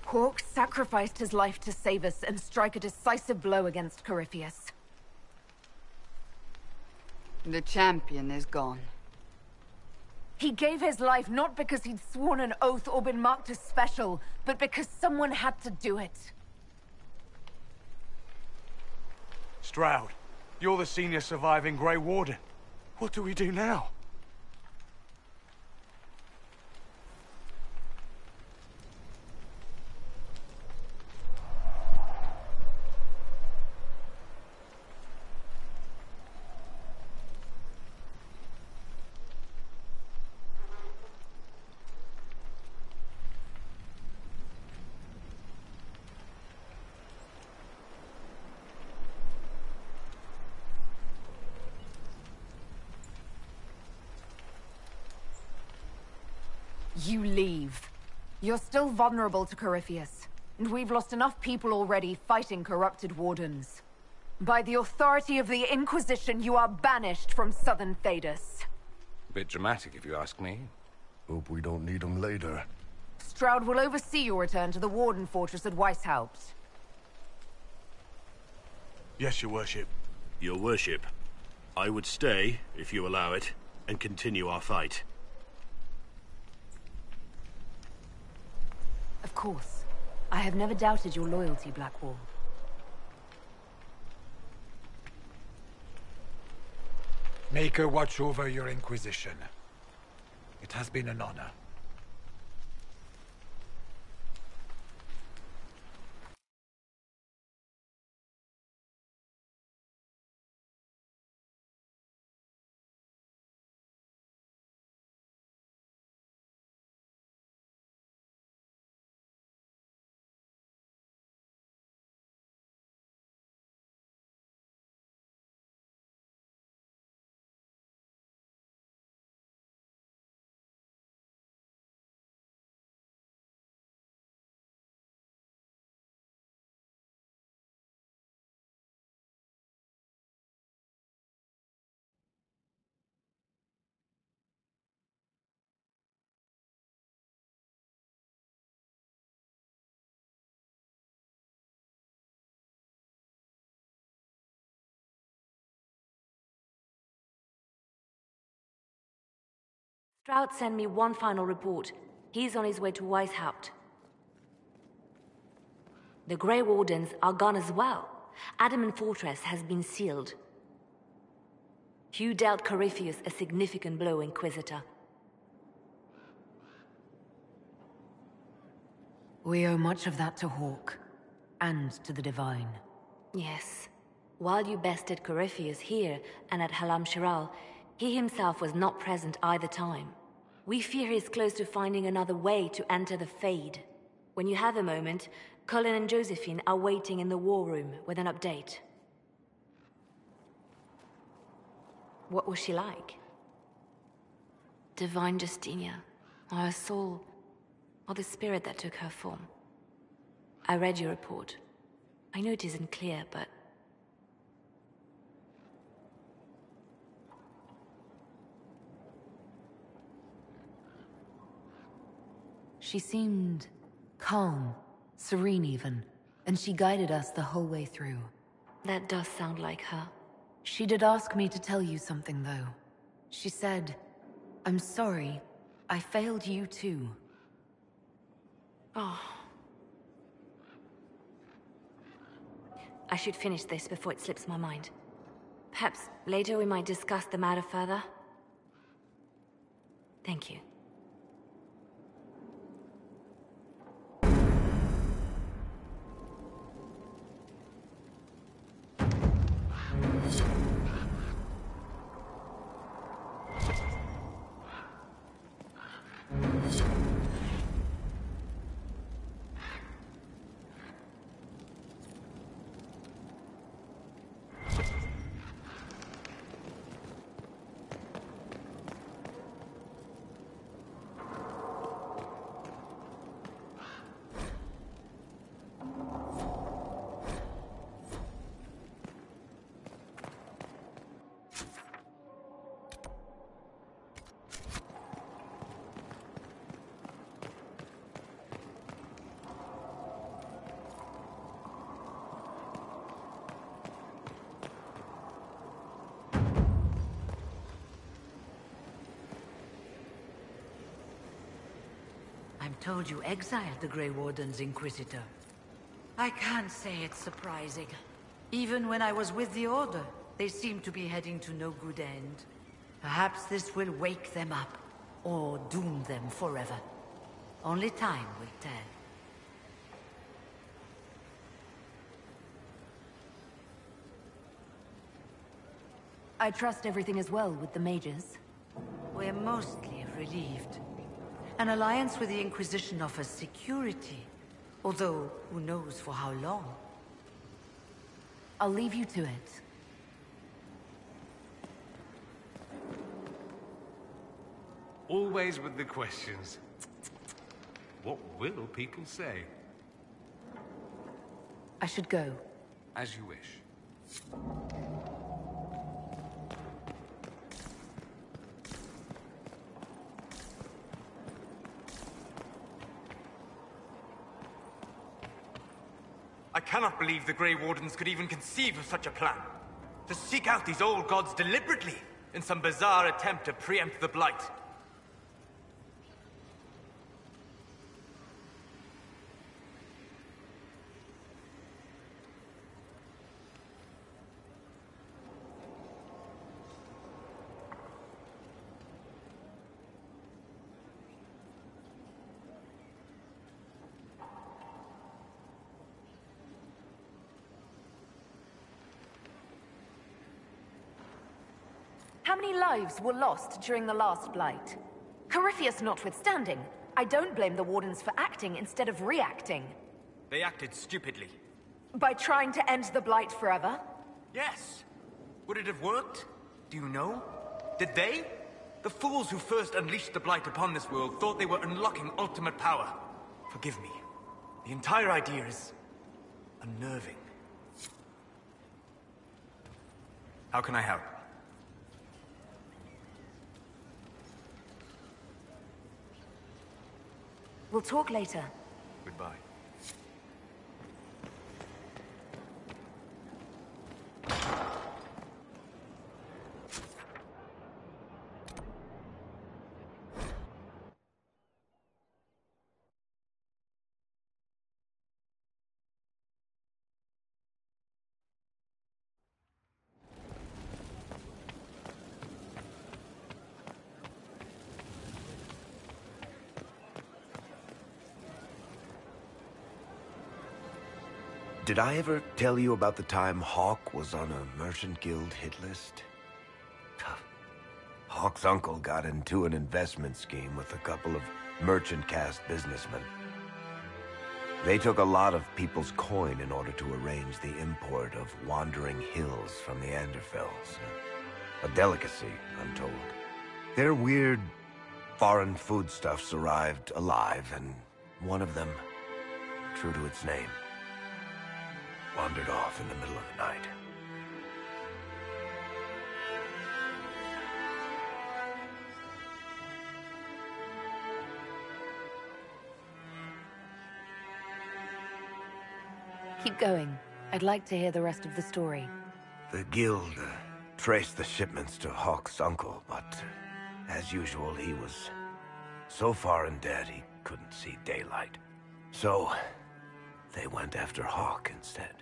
Hawke sacrificed his life to save us and strike a decisive blow against Corypheus. The champion is gone. He gave his life not because he'd sworn an oath or been marked as special, but because someone had to do it. Stroud, you're the senior surviving Grey Warden. What do we do now? You leave. You're still vulnerable to Corypheus, and we've lost enough people already fighting corrupted Wardens. By the authority of the Inquisition, you are banished from Southern Thedas. Bit dramatic, if you ask me. Hope we don't need them later. Stroud will oversee your return to the Warden Fortress at Weishaupt. Yes, your worship. Your worship, I would stay, if you allow it, and continue our fight. Of course. I have never doubted your loyalty, Blackwall. Maker watch over your Inquisition. It has been an honor. Stroud sent me one final report. He's on his way to Weishaupt. The Grey Wardens are gone as well. Adamant Fortress has been sealed. You dealt Corypheus a significant blow, Inquisitor. We owe much of that to Hawke, and to the Divine. Yes. While you bested Corypheus here and at Halam Shiral, he himself was not present either time. We fear he is close to finding another way to enter the Fade. When you have a moment, Cullen and Josephine are waiting in the war room with an update. What was she like? Divine Justinia, or her soul, or the spirit that took her form. I read your report. I know it isn't clear, but... She seemed calm, serene even, and she guided us the whole way through. That does sound like her. She did ask me to tell you something, though. She said, "I'm sorry. I failed you too. Oh. I should finish this before it slips my mind. Perhaps later we might discuss the matter further. Thank you. I'm told you exiled the Grey Warden's Inquisitor. I can't say it's surprising. Even when I was with the Order, they seemed to be heading to no good end. Perhaps this will wake them up, or doom them forever. Only time will tell. I trust everything is well with the mages. We're mostly relieved. An alliance with the Inquisition offers security, although who knows for how long. I'll leave you to it. Always with the questions. What will people say? I should go. As you wish. I cannot believe the Grey Wardens could even conceive of such a plan. To seek out these old gods deliberately, in some bizarre attempt to preempt the Blight. How many lives were lost during the last Blight? Corypheus notwithstanding, I don't blame the Wardens for acting instead of reacting. They acted stupidly. By trying to end the Blight forever? Yes. Would it have worked? Do you know? Did they? The fools who first unleashed the Blight upon this world thought they were unlocking ultimate power. Forgive me. The entire idea is unnerving. How can I help? We'll talk later. Goodbye. Did I ever tell you about the time Hawk was on a Merchant Guild hit list? Hawk's uncle got into an investment scheme with a couple of merchant caste businessmen. They took a lot of people's coin in order to arrange the import of wandering hills from the Anderfells. A delicacy, I'm told. Their weird, foreign foodstuffs arrived alive, and one of them, true to its name, wandered off in the middle of the night. Keep going. I'd like to hear the rest of the story. The guild traced the shipments to Hawk's uncle, but as usual, he was So far in debt, he couldn't see daylight. So, they went after Hawke instead.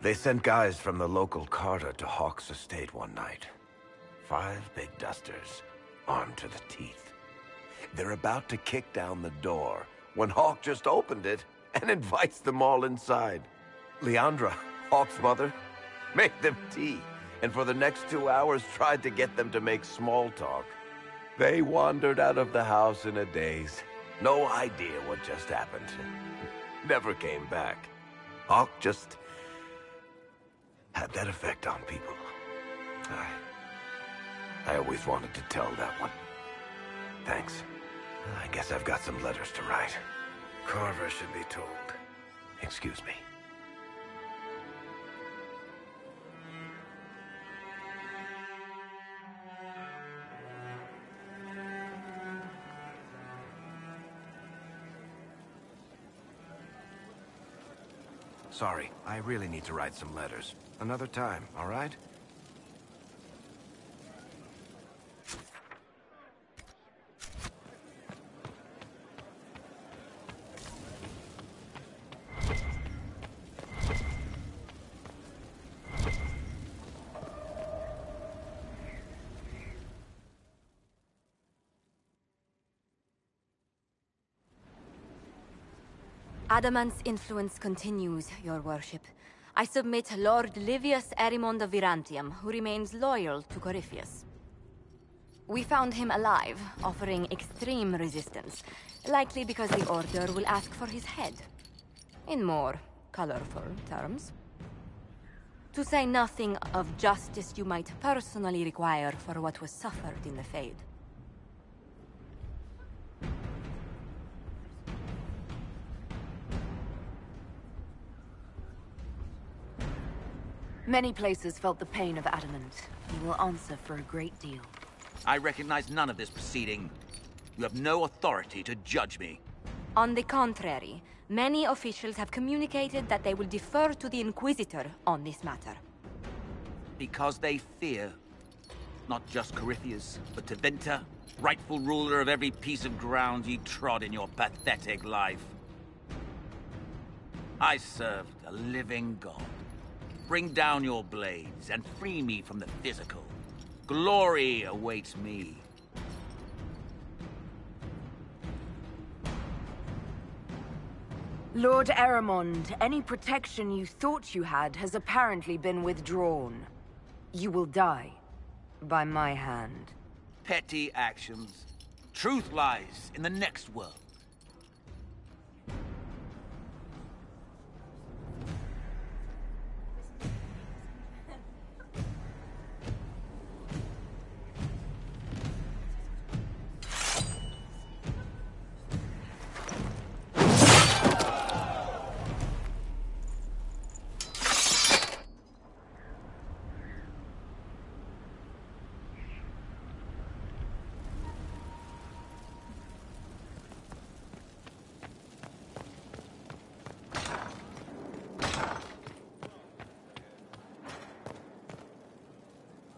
They sent guys from the local Carter to Hawke's estate one night. 5 big dusters, armed to the teeth. They're about to kick down the door when Hawke just opened it and invites them all inside. Leandra, Hawke's mother, made them tea, and for the next 2 hours tried to get them to make small talk. They wandered out of the house in a daze. No idea what just happened. Never came back. Hawke just had that effect on people. I always wanted to tell that one. Thanks. I guess I've got some letters to write. Carver should be told. Excuse me. Sorry, I really need to write some letters. Another time, all right? Adamant's influence continues, your worship. I submit Lord Livius Erimond of Virantium, who remains loyal to Corypheus. We found him alive, offering extreme resistance, likely because the Order will ask for his head. In more colorful terms. To say nothing of justice you might personally require for what was suffered in the Fade. Many places felt the pain of Adamant. He will answer for a great deal. I recognize none of this proceeding. You have no authority to judge me. On the contrary, many officials have communicated that they will defer to the Inquisitor on this matter. Because they fear. Not just Corypheus, but Tevinter, rightful ruler of every piece of ground ye trod in your pathetic life. I served a living god. Bring down your blades and free me from the physical. Glory awaits me. Lord Erimond, any protection you thought you had has apparently been withdrawn. You will die. By my hand. Petty actions. Truth lies in the next world.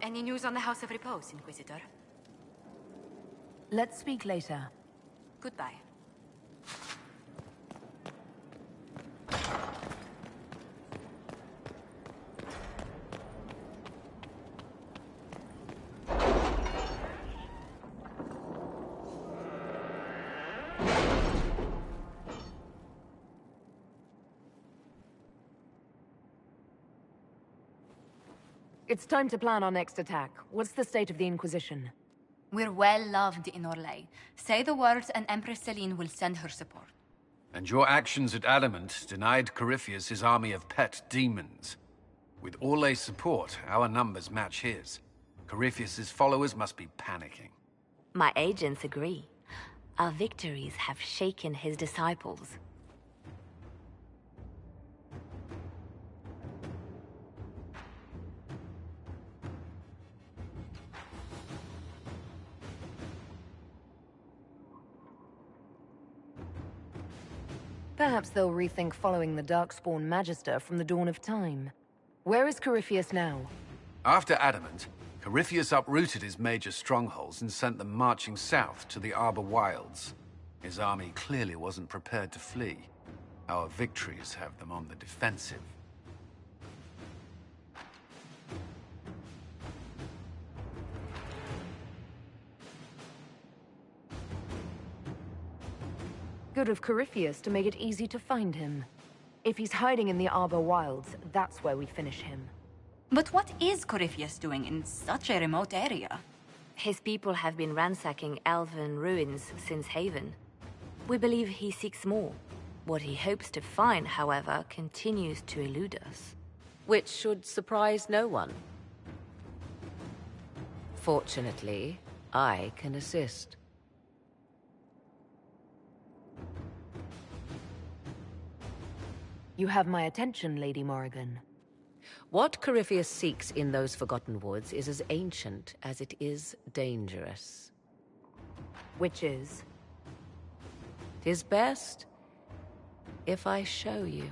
Any news on the House of Repose, Inquisitor? Let's speak later. Goodbye. It's time to plan our next attack. What's the state of the Inquisition? We're well loved in Orlais. Say the words and Empress Celine will send her support. And your actions at Adamant denied Corypheus his army of pet demons. With Orlais' support, our numbers match his. Corypheus' followers must be panicking. My agents agree. Our victories have shaken his disciples. Perhaps they'll rethink following the Darkspawn Magister from the dawn of time. Where is Corypheus now? After Adamant, Corypheus uprooted his major strongholds and sent them marching south to the Arbor Wilds. His army clearly wasn't prepared to flee. Our victories have them on the defensive. Good of Corypheus to make it easy to find him. If he's hiding in the Arbor Wilds, that's where we finish him. But what is Corypheus doing in such a remote area? His people have been ransacking elven ruins since Haven. We believe he seeks more. What he hopes to find, however, continues to elude us. Which should surprise no one. Fortunately, I can assist. You have my attention, Lady Morrigan. What Corypheus seeks in those Forgotten Woods is as ancient as it is dangerous. Which is? 'Tis best if I show you.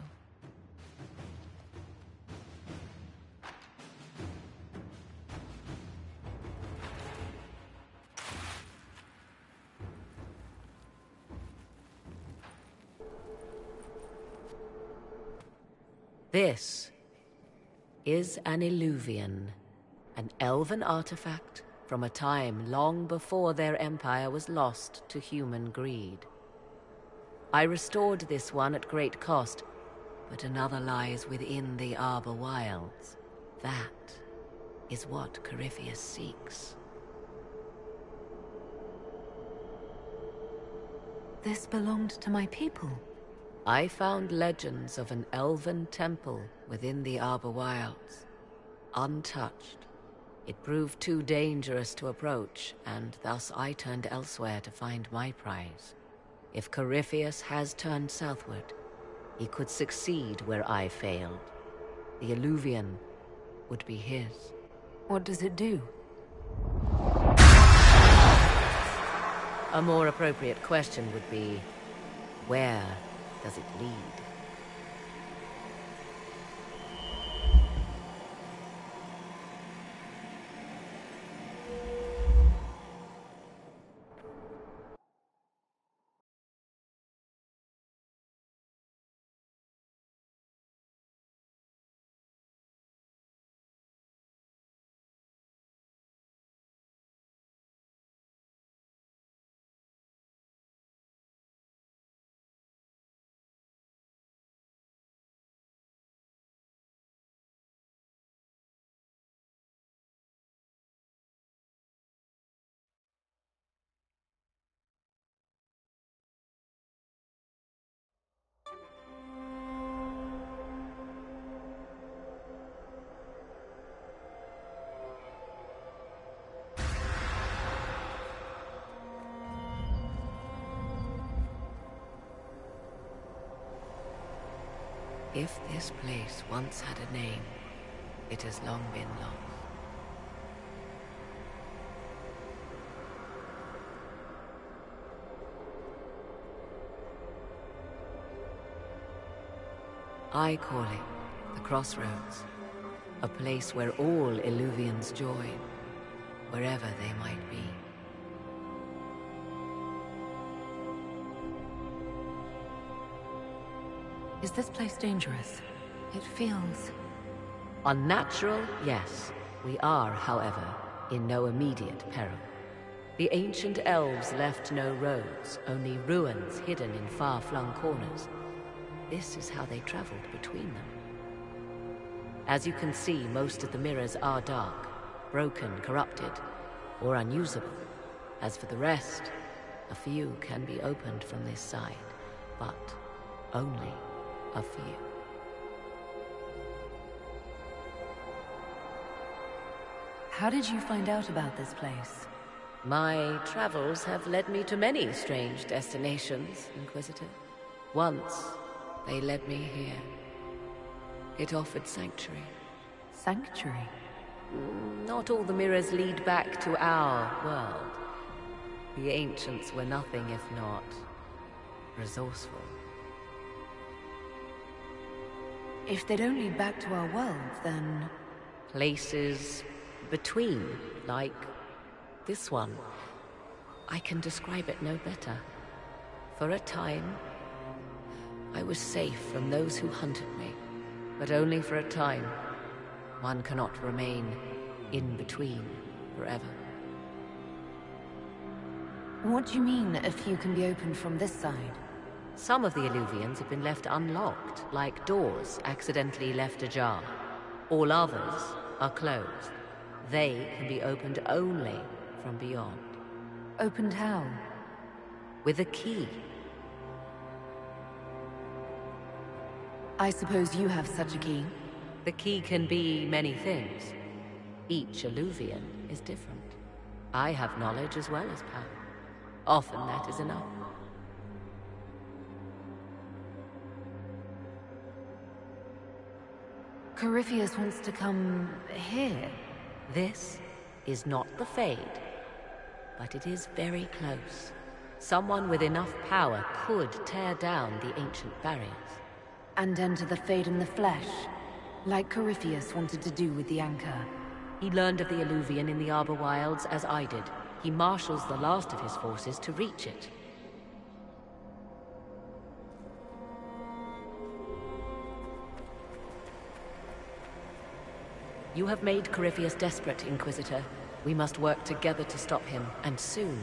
This is an Illuvian, an elven artifact from a time long before their empire was lost to human greed. I restored this one at great cost, but another lies within the Arbor Wilds. That is what Corypheus seeks. This belonged to my people. I found legends of an elven temple within the Arbor Wilds. Untouched. It proved too dangerous to approach, and thus I turned elsewhere to find my prize. If Corypheus has turned southward, he could succeed where I failed. The Illuvian would be his. What does it do? A more appropriate question would be, where does it lead? If this place once had a name, it has long been lost. I call it the Crossroads, a place where all Illuvians join, wherever they might be. Is this place dangerous? It feels... Unnatural, yes. We are, however, in no immediate peril. The ancient elves left no roads, only ruins hidden in far-flung corners. This is how they traveled between them. As you can see, most of the mirrors are dark, broken, corrupted, or unusable. As for the rest, a few can be opened from this side, but only a few. How did you find out about this place? My travels have led me to many strange destinations, Inquisitor. Once, they led me here. It offered sanctuary. Sanctuary? Not all the mirrors lead back to our world. The ancients were nothing if not resourceful. If they don't lead back to our world, then... Places between, like this one. I can describe it no better. For a time, I was safe from those who hunted me, but only for a time. One cannot remain in between forever. What do you mean, a few can be opened from this side? Some of the Illuvians have been left unlocked, like doors accidentally left ajar. All others are closed. They can be opened only from beyond. Opened how? With a key. I suppose you have such a key. The key can be many things. Each Illuvian is different. I have knowledge as well as power. Often that is enough. Corypheus wants to come here. This is not the Fade, but it is very close. Someone with enough power could tear down the ancient barriers. And enter the Fade in the flesh, like Corypheus wanted to do with the Anchor. He learned of the Illuvian in the Arbor Wilds as I did. He marshals the last of his forces to reach it. You have made Corypheus desperate, Inquisitor. We must work together to stop him, and soon.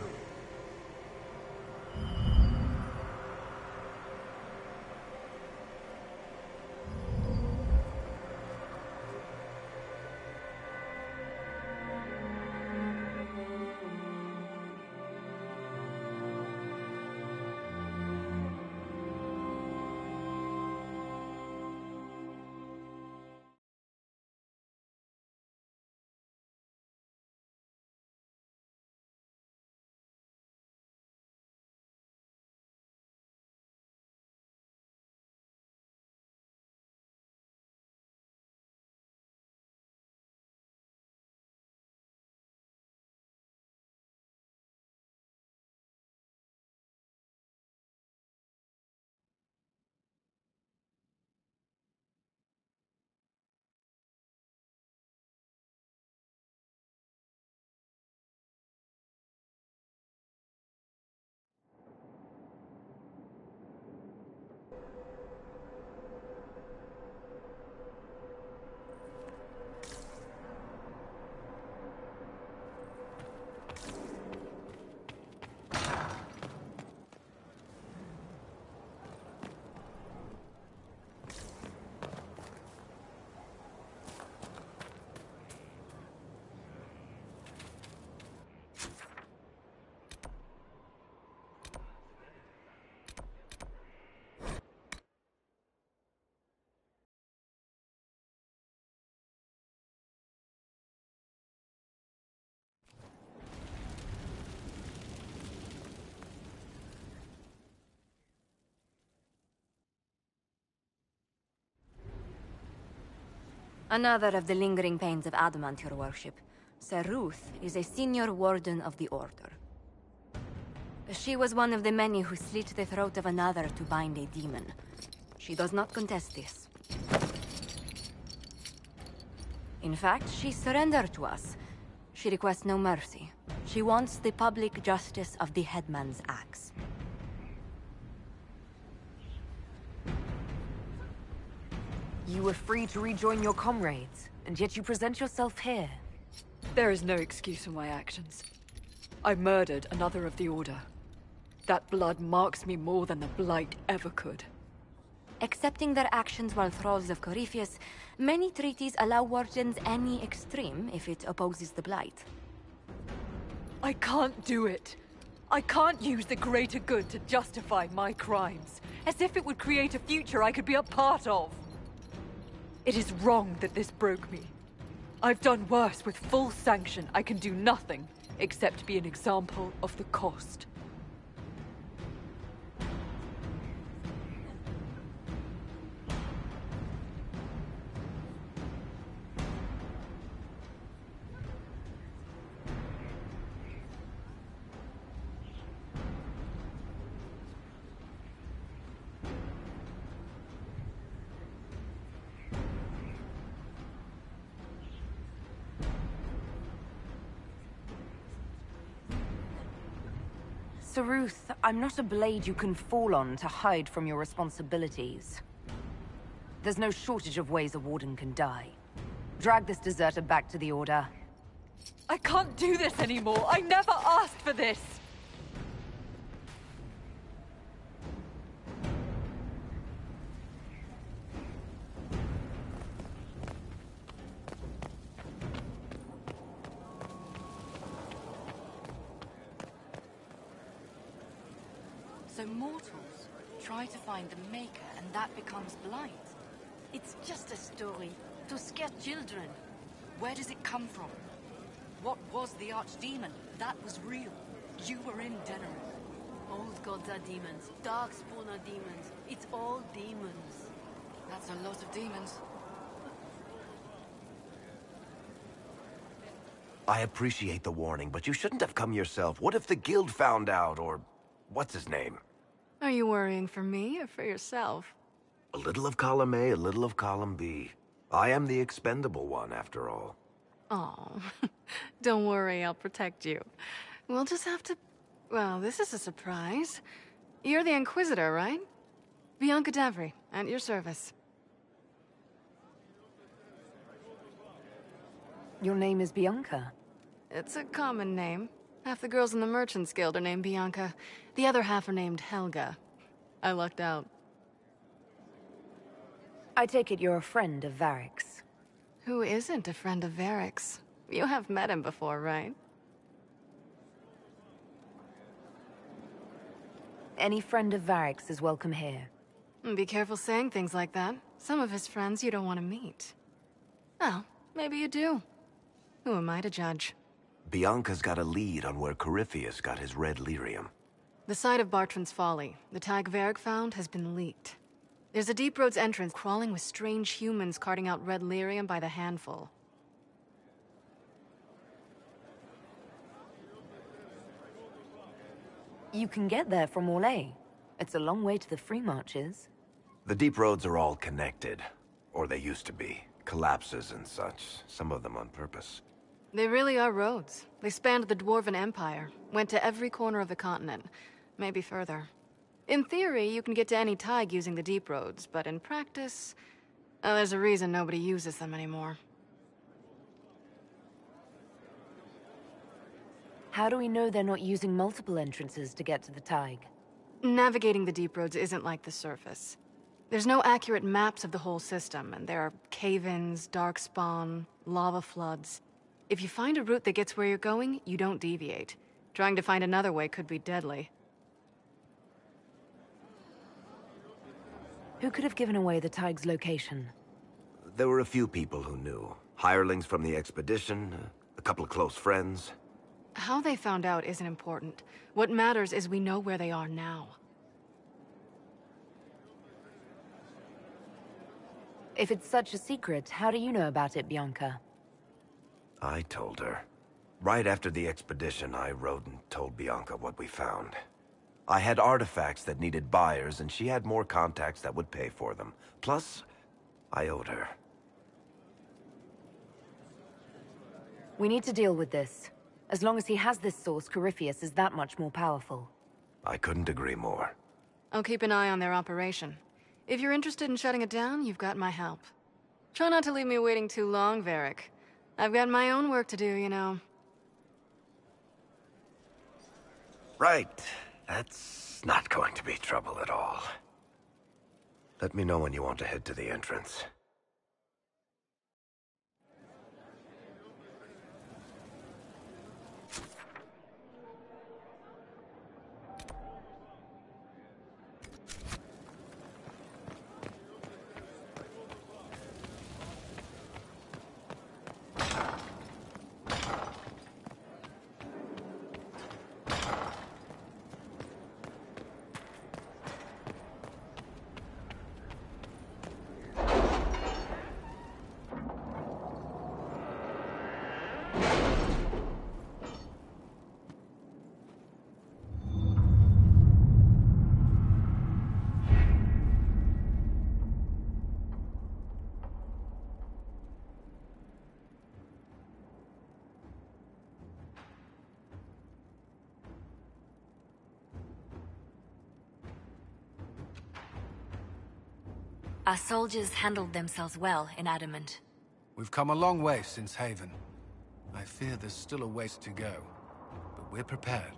Another of the lingering pains of Adamant, your worship. Sir Ruth is a senior warden of the Order. She was one of the many who slit the throat of another to bind a demon. She does not contest this. In fact, she surrendered to us. She requests no mercy. She wants the public justice of the Headman's axe. You were free to rejoin your comrades, and yet you present yourself here. There is no excuse for my actions. I murdered another of the Order. That blood marks me more than the Blight ever could. Accepting their actions while thralls of Corypheus, many treaties allow wardens any extreme if it opposes the Blight. I can't do it. I can't use the greater good to justify my crimes, as if it would create a future I could be a part of. It is wrong that this broke me. I've done worse with full sanction. I can do nothing except be an example of the cost. Saruth, I'm not a blade you can fall on to hide from your responsibilities. There's no shortage of ways a warden can die. Drag this deserter back to the Order. I can't do this anymore. I never asked for this. So mortals try to find the Maker, and that becomes blight. It's just a story to scare children. Where does it come from? What was the Archdemon? That was real. You were in Denerim. Old gods are demons. Darkspawn are demons. It's all demons. That's a lot of demons. I appreciate the warning, but you shouldn't have come yourself. What if the guild found out, or what's his name? Are you worrying for me or for yourself? A little of column A, a little of column B. I am the expendable one, after all. Oh, don't worry, I'll protect you. We'll just have to... Well, this is a surprise. You're the Inquisitor, right? Bianca Davry, at your service. Your name is Bianca? It's a common name. Half the girls in the Merchants Guild are named Bianca. The other half are named Helga. I lucked out. I take it you're a friend of Varric's. Who isn't a friend of Varric's? You have met him before, right? Any friend of Varric's is welcome here. Be careful saying things like that. Some of his friends you don't want to meet. Oh, maybe you do. Who am I to judge? Bianca's got a lead on where Corypheus got his red lyrium. The site of Bartrand's Folly, the tag Varric found, has been leaked. There's a Deep Roads entrance crawling with strange humans carting out red lyrium by the handful. You can get there from Orlais. It's a long way to the Free Marches. The Deep Roads are all connected. Or they used to be. Collapses and such. Some of them on purpose. They really are roads. They spanned the Dwarven Empire, went to every corner of the continent, maybe further. In theory, you can get to any Tig using the Deep Roads, but in practice, there's a reason nobody uses them anymore. How do we know they're not using multiple entrances to get to the Tig? Navigating the Deep Roads isn't like the surface. There's no accurate maps of the whole system, and there are cave-ins, darkspawn, lava floods. If you find a route that gets where you're going, you don't deviate. Trying to find another way could be deadly. Who could have given away the Tig's location? There were a few people who knew. Hirelings from the expedition, a couple of close friends. How they found out isn't important. What matters is we know where they are now. If it's such a secret, how do you know about it, Bianca? I told her. Right after the expedition, I wrote and told Bianca what we found. I had artifacts that needed buyers, and she had more contacts that would pay for them. Plus, I owed her. We need to deal with this. As long as he has this source, Corypheus is that much more powerful. I couldn't agree more. I'll keep an eye on their operation. If you're interested in shutting it down, you've got my help. Try not to leave me waiting too long, Varric. I've got my own work to do, you know. Right. That's not going to be trouble at all. Let me know when you want to head to the entrance. Our soldiers handled themselves well in Adamant. We've come a long way since Haven. I fear there's still a ways to go, but we're prepared.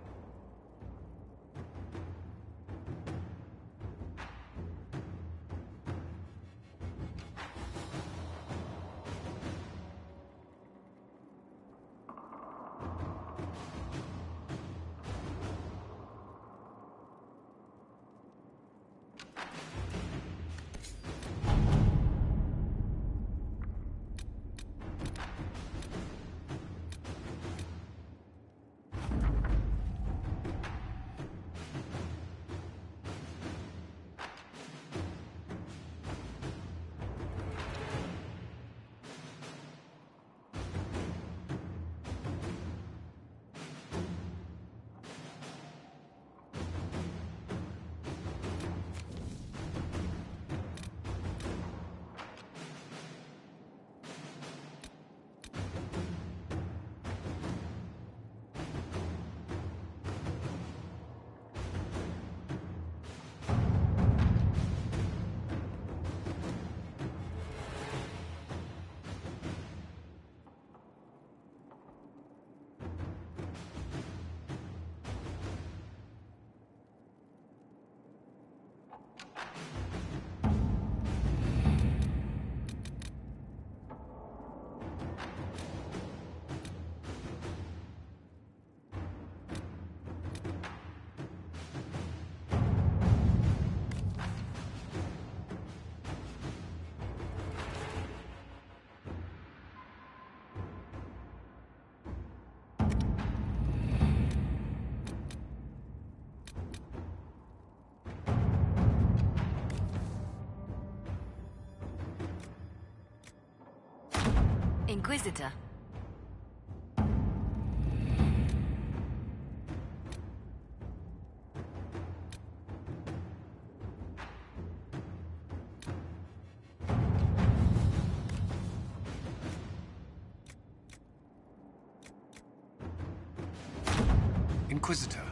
Inquisitor. Inquisitor.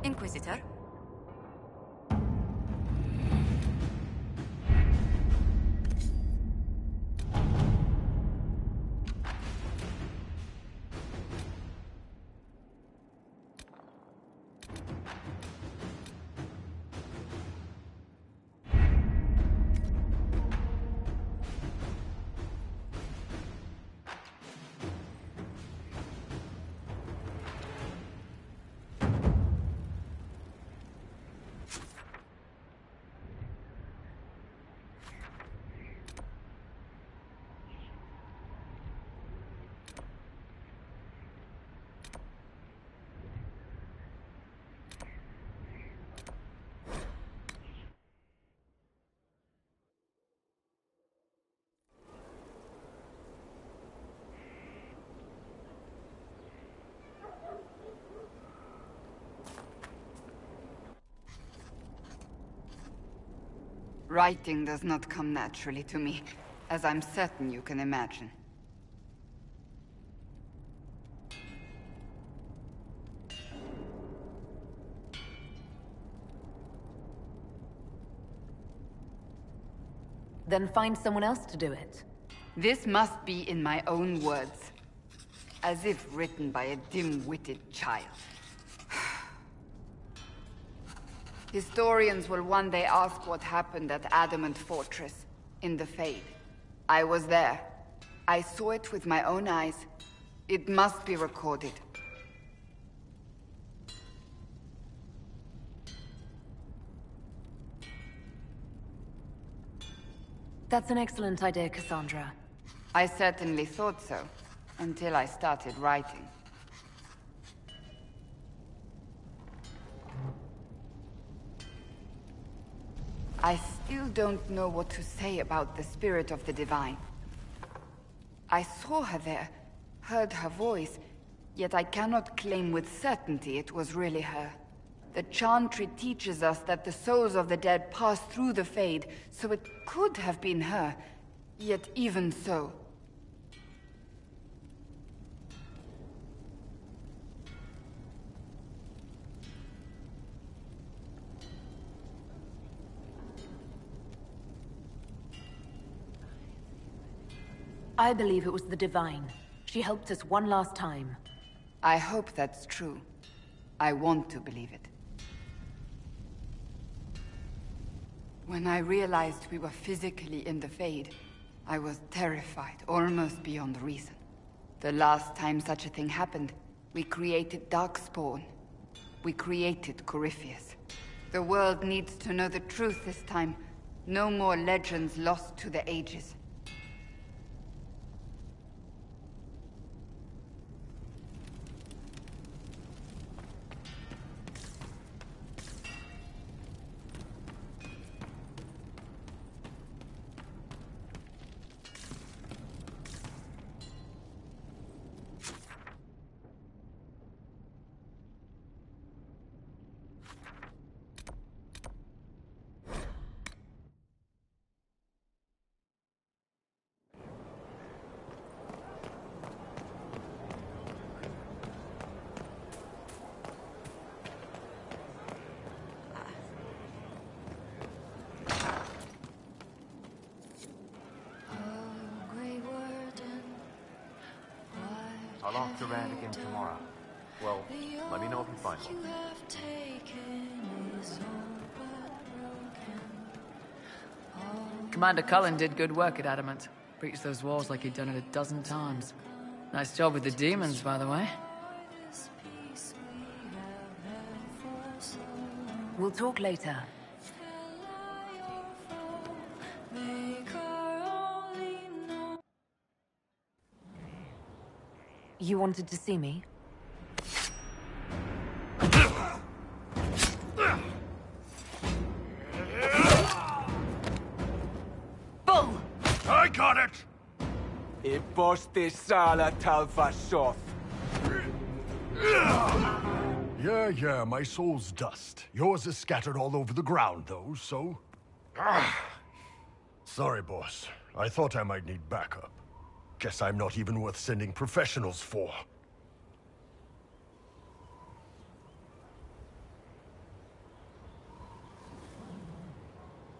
Inquisitor? Writing does not come naturally to me, as I'm certain you can imagine. Then find someone else to do it. This must be in my own words. As if written by a dim-witted child. Historians will one day ask what happened at Adamant Fortress, in the Fade. I was there. I saw it with my own eyes. It must be recorded. That's an excellent idea, Cassandra. I certainly thought so, until I started writing. I still don't know what to say about the spirit of the Divine. I saw her there, heard her voice, yet I cannot claim with certainty it was really her. The Chantry teaches us that the souls of the dead pass through the Fade, so it could have been her, yet even so. I believe it was the Divine. She helped us one last time. I hope that's true. I want to believe it. When I realized we were physically in the Fade, I was terrified, almost beyond reason. The last time such a thing happened, we created Darkspawn. We created Corypheus. The world needs to know the truth this time. No more legends lost to the ages. I'll ask around again tomorrow. Well, let me know if you find one. Commander Cullen did good work at Adamant. Breached those walls like he'd done it a dozen times. Nice job with the demons, by the way. We'll talk later. You wanted to see me? Boom! I got it! Iposte sala talva soth. Yeah, my soul's dust. Yours is scattered all over the ground, though, so... Sorry, boss. I thought I might need backup. Guess I'm not even worth sending professionals for.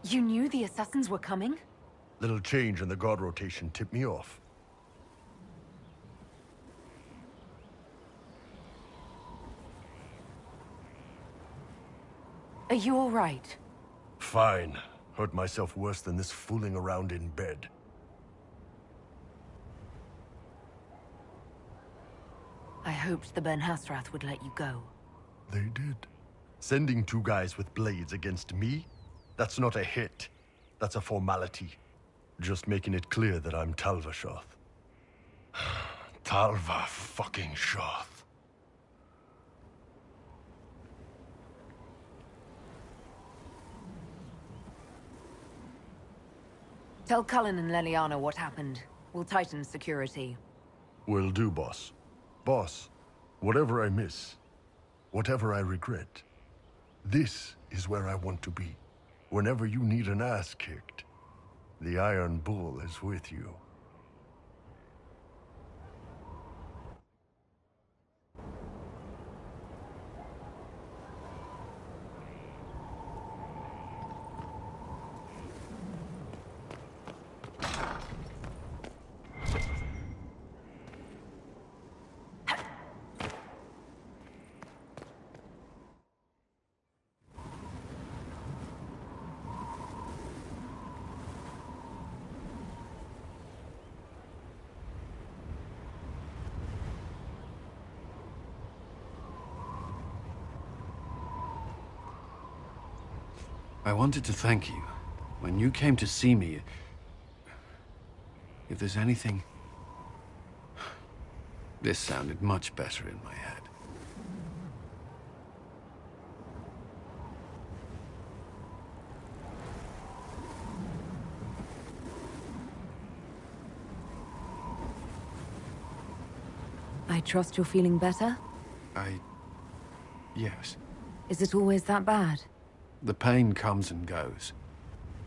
You knew the assassins were coming? Little change in the guard rotation tipped me off. Are you all right? Fine. Hurt myself worse than this fooling around in bed. I hoped the Ben-Hassrath would let you go. They did. Sending two guys with blades against me? That's not a hit. That's a formality. Just making it clear that I'm Talva Shoth. Talva fucking Shoth. Tell Cullen and Leliana what happened. We'll tighten security. Will do, boss. Boss, whatever I miss, whatever I regret, this is where I want to be. Whenever you need an ass kicked, the Iron Bull is with you. I wanted to thank you. When you came to see me, if there's anything... This sounded much better in my head. I trust you're feeling better? Yes. Is it always that bad? The pain comes and goes.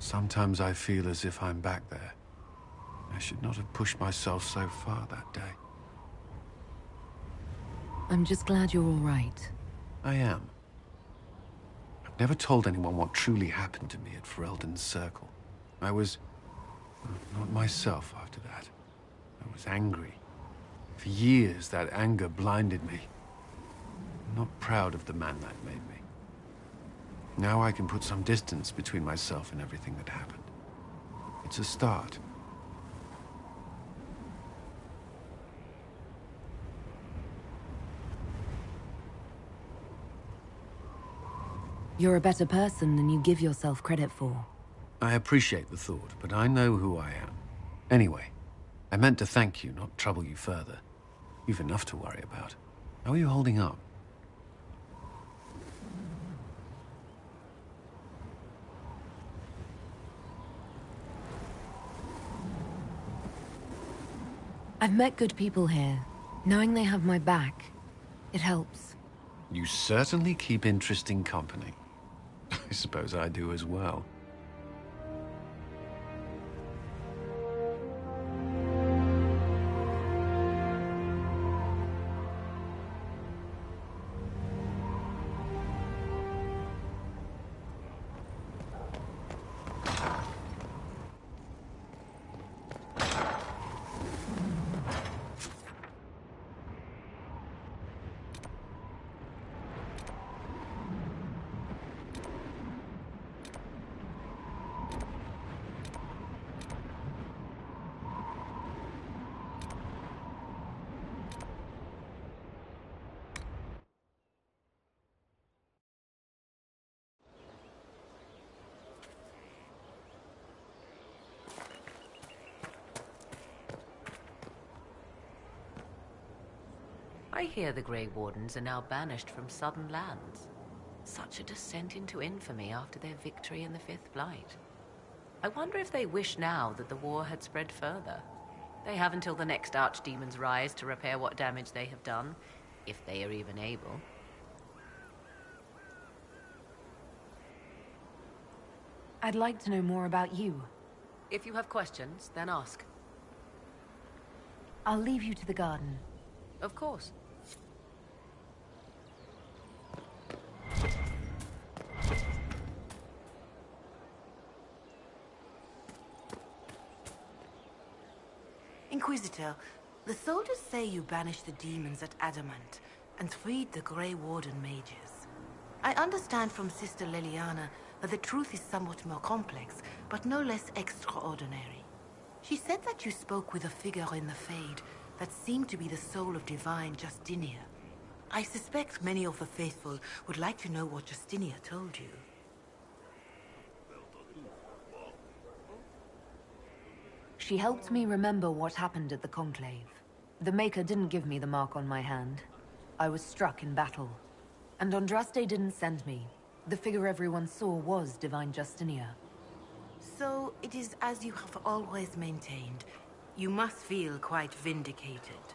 Sometimes I feel as if I'm back there. I should not have pushed myself so far that day. I'm just glad you're all right. I am. I've never told anyone what truly happened to me at Ferelden's Circle. I was... not myself after that. I was angry. For years, that anger blinded me. I'm not proud of the man that made me. Now I can put some distance between myself and everything that happened. It's a start. You're a better person than you give yourself credit for. I appreciate the thought, but I know who I am. Anyway, I meant to thank you, not trouble you further. You've enough to worry about. How are you holding up? I've met good people here. Knowing they have my back, it helps. You certainly keep interesting company. I suppose I do as well. I hear the Grey Wardens are now banished from southern lands. Such a descent into infamy after their victory in the Fifth Blight. I wonder if they wish now that the war had spread further. They have until the next Archdemon's rise to repair what damage they have done, if they are even able. I'd like to know more about you. If you have questions, then ask. I'll leave you to the garden. Of course. Inquisitor, the soldiers say you banished the demons at Adamant and freed the Grey Warden mages. I understand from Sister Leliana that the truth is somewhat more complex, but no less extraordinary. She said that you spoke with a figure in the Fade that seemed to be the soul of divine Justinia. I suspect many of the faithful would like to know what Justinia told you. She helped me remember what happened at the Conclave. The Maker didn't give me the mark on my hand. I was struck in battle. And Andraste didn't send me. The figure everyone saw was Divine Justinia. So, it is as you have always maintained. You must feel quite vindicated.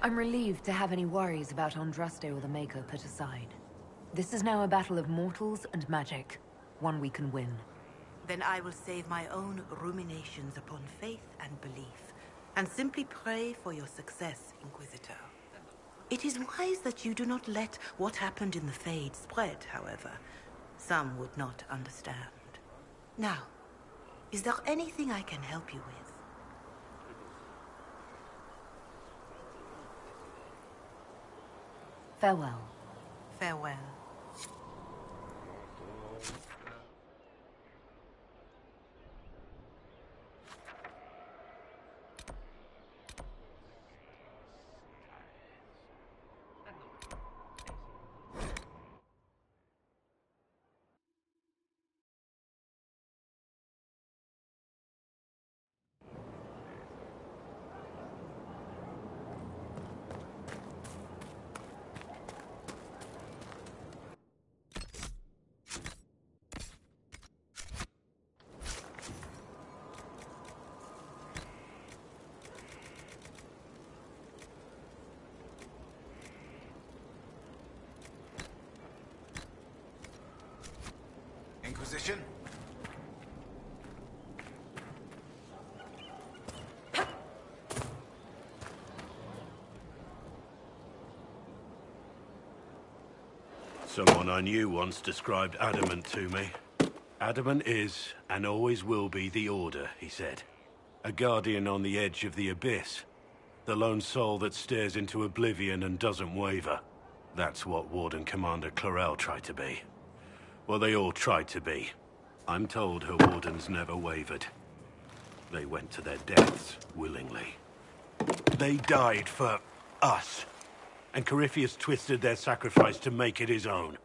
I'm relieved to have any worries about Andraste or the Maker put aside. This is now a battle of mortals and magic. One we can win. Then I will save my own ruminations upon faith and belief, and simply pray for your success, Inquisitor. It is wise that you do not let what happened in the Fade spread, however. Some would not understand. Now, is there anything I can help you with? Farewell. Farewell. Inquisition? Someone I knew once described Adamant to me. Adamant is, and always will be, the Order, he said. A guardian on the edge of the abyss. The lone soul that stares into oblivion and doesn't waver. That's what Warden Commander Clarel tried to be. Well, they all tried to be. I'm told her wardens never wavered. They went to their deaths willingly. They died for us. And Corypheus twisted their sacrifice to make it his own.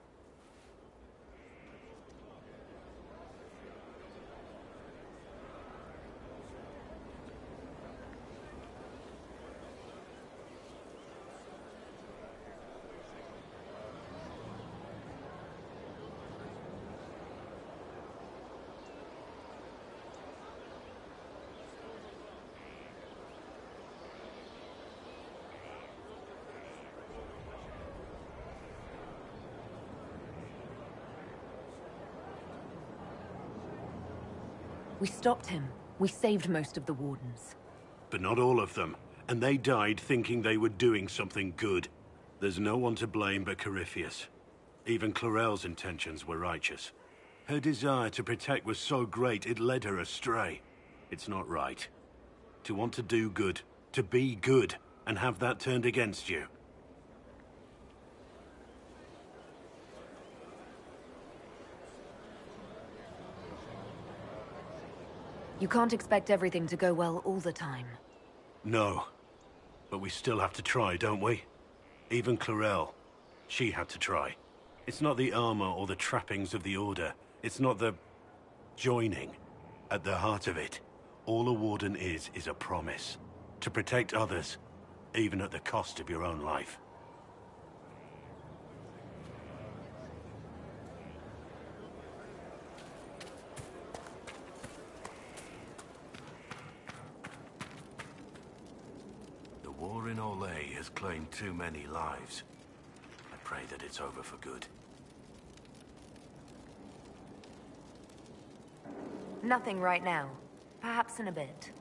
We stopped him. We saved most of the Wardens. But not all of them. And they died thinking they were doing something good. There's no one to blame but Corypheus. Even Clarel's intentions were righteous. Her desire to protect was so great it led her astray. It's not right. To want to do good, to be good, and have that turned against you. You can't expect everything to go well all the time. No. But we still have to try, don't we? Even Clarel. She had to try. It's not the armor or the trappings of the Order. It's not the... joining. At the heart of it, all a Warden is a promise. To protect others, even at the cost of your own life. The war in Orlais has claimed too many lives. I pray that it's over for good. Nothing right now. Perhaps in a bit.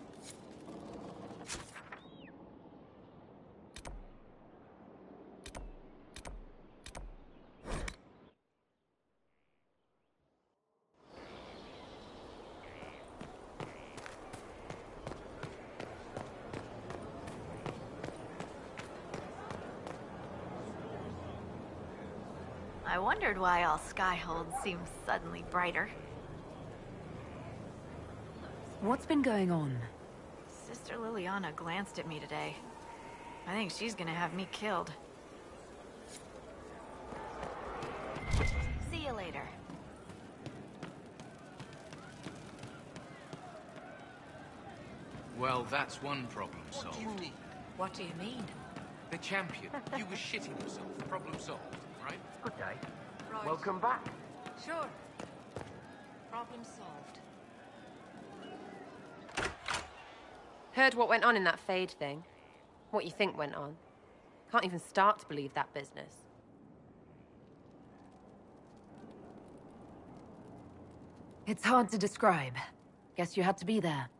I wondered why all Skyhold seems suddenly brighter. What's been going on? Sister Liliana glanced at me today. I think she's gonna have me killed. See you later. Well, that's one problem solved. What do you mean? The champion. You were shitting yourself. Problem solved, right? Good day. Right. Welcome back. Sure. Problem solved. Heard what went on in that Fade thing. What you think went on. Can't even start to believe that business. It's hard to describe. Guess you had to be there.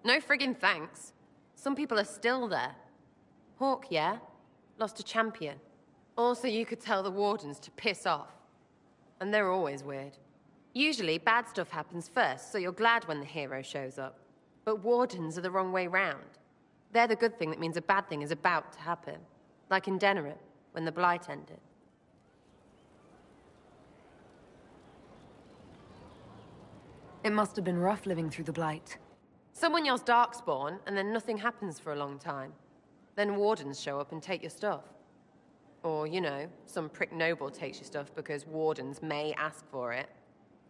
No friggin' thanks. Some people are still there. Hawke, yeah? Lost a champion. Also, you could tell the Wardens to piss off. And they're always weird. Usually, bad stuff happens first, so you're glad when the hero shows up. But Wardens are the wrong way round. They're the good thing that means a bad thing is about to happen. Like in Denerim, when the Blight ended. It must have been rough living through the Blight. Someone yells Darkspawn, and then nothing happens for a long time. Then Wardens show up and take your stuff. Or, you know, some prick noble takes your stuff because Wardens may ask for it.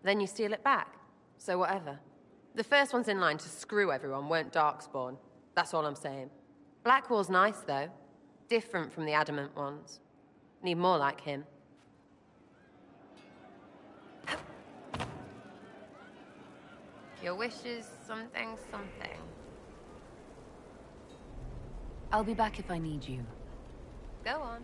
Then you steal it back. So whatever. The first ones in line to screw everyone weren't Darkspawn. That's all I'm saying. Blackwall's nice, though. Different from the Adamant ones. Need more like him. Your wish is something. I'll be back if I need you. Go on.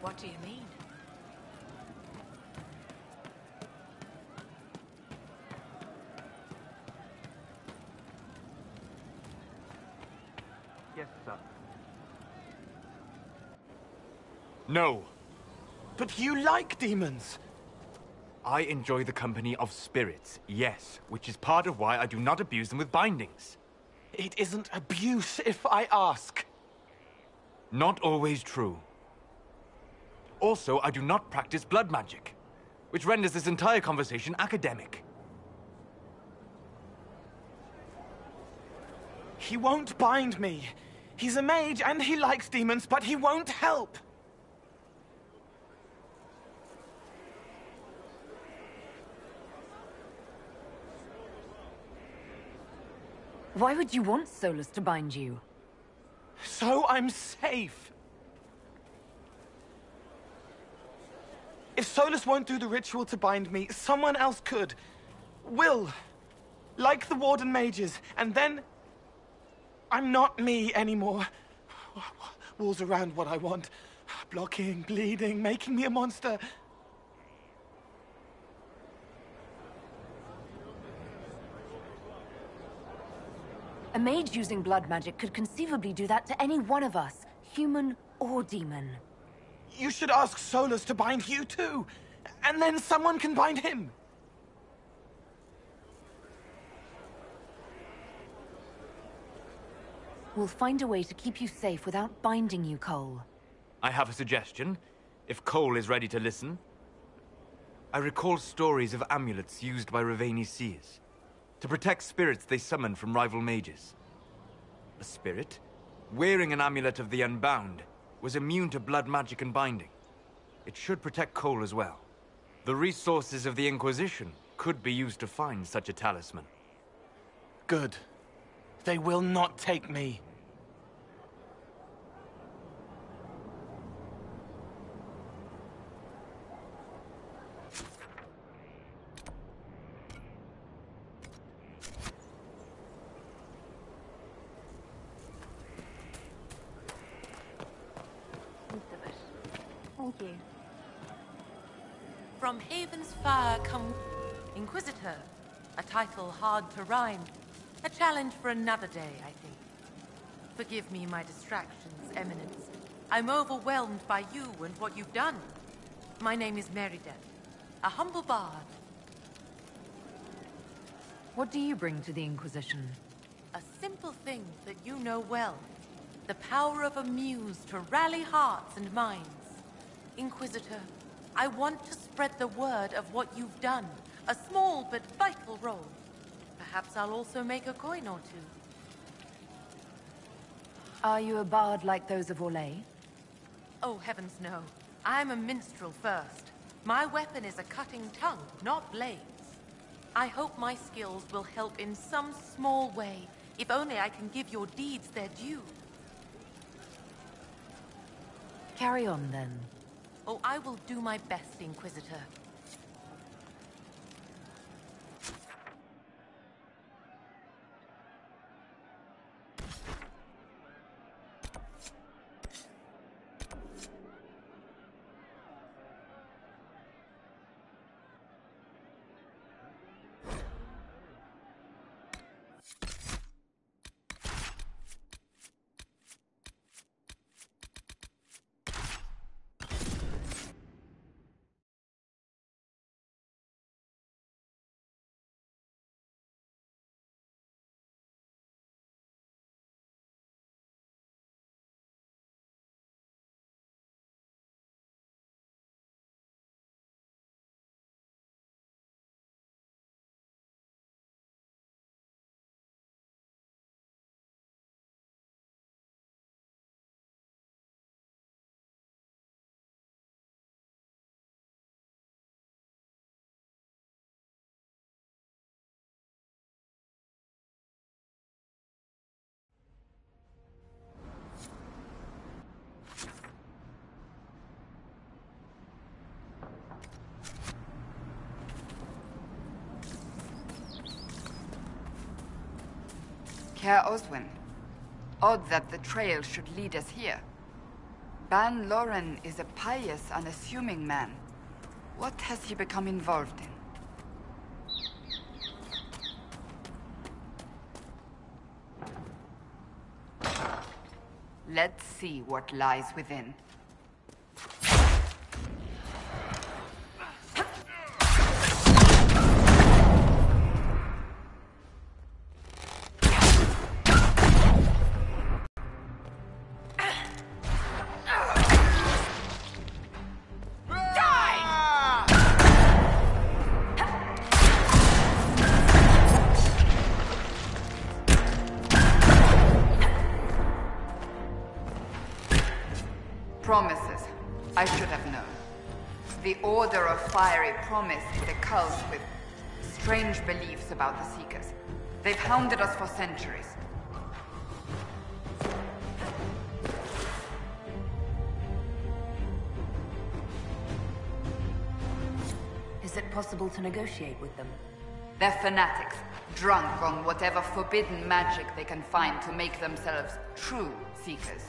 What do you mean? Yes, sir. No. But you like demons! I enjoy the company of spirits, yes, which is part of why I do not abuse them with bindings. It isn't abuse if I ask. Not always true. Also, I do not practice blood magic, which renders this entire conversation academic. He won't bind me. He's a mage and he likes demons, but he won't help. Why would you want Solus to bind you? So I'm safe. If Solus won't do the ritual to bind me, someone else could. Will. Like the Warden mages. And then... I'm not me anymore. Walls around what I want. Blocking, bleeding, making me a monster. A mage using blood magic could conceivably do that to any one of us, human or demon. You should ask Solus to bind you too. And then someone can bind him. We'll find a way to keep you safe without binding you, Cole. I have a suggestion, if Cole is ready to listen. I recall stories of amulets used by Rivaini seers to protect spirits they summon from rival mages. A spirit, wearing an amulet of the Unbound, was immune to blood magic and binding. It should protect Cole as well. The resources of the Inquisition could be used to find such a talisman. Good. They will not take me. Thank you. From Haven's Fire come Inquisitor, a title hard to rhyme. A challenge for another day, I think. Forgive me my distractions, Eminence. I'm overwhelmed by you and what you've done. My name is Merideth, a humble bard. What do you bring to the Inquisition? A simple thing that you know well. The power of a muse to rally hearts and minds. Inquisitor, I want to spread the word of what you've done. A small but vital role. Perhaps I'll also make a coin or two. Are you a bard like those of Orlais? Oh, heavens no. I'm a minstrel first. My weapon is a cutting tongue, not blades. I hope my skills will help in some small way, if only I can give your deeds their due. Carry on, then. Oh, I will do my best, Inquisitor. Caer Oswin. Odd that the trail should lead us here. Ban Loren is a pious, unassuming man. What has he become involved in? Let's see what lies within. Promises. I should have known. The Order of Fiery Promise is a cult with strange beliefs about the Seekers. They've hounded us for centuries. Is it possible to negotiate with them? They're fanatics, drunk on whatever forbidden magic they can find to make themselves true Seekers.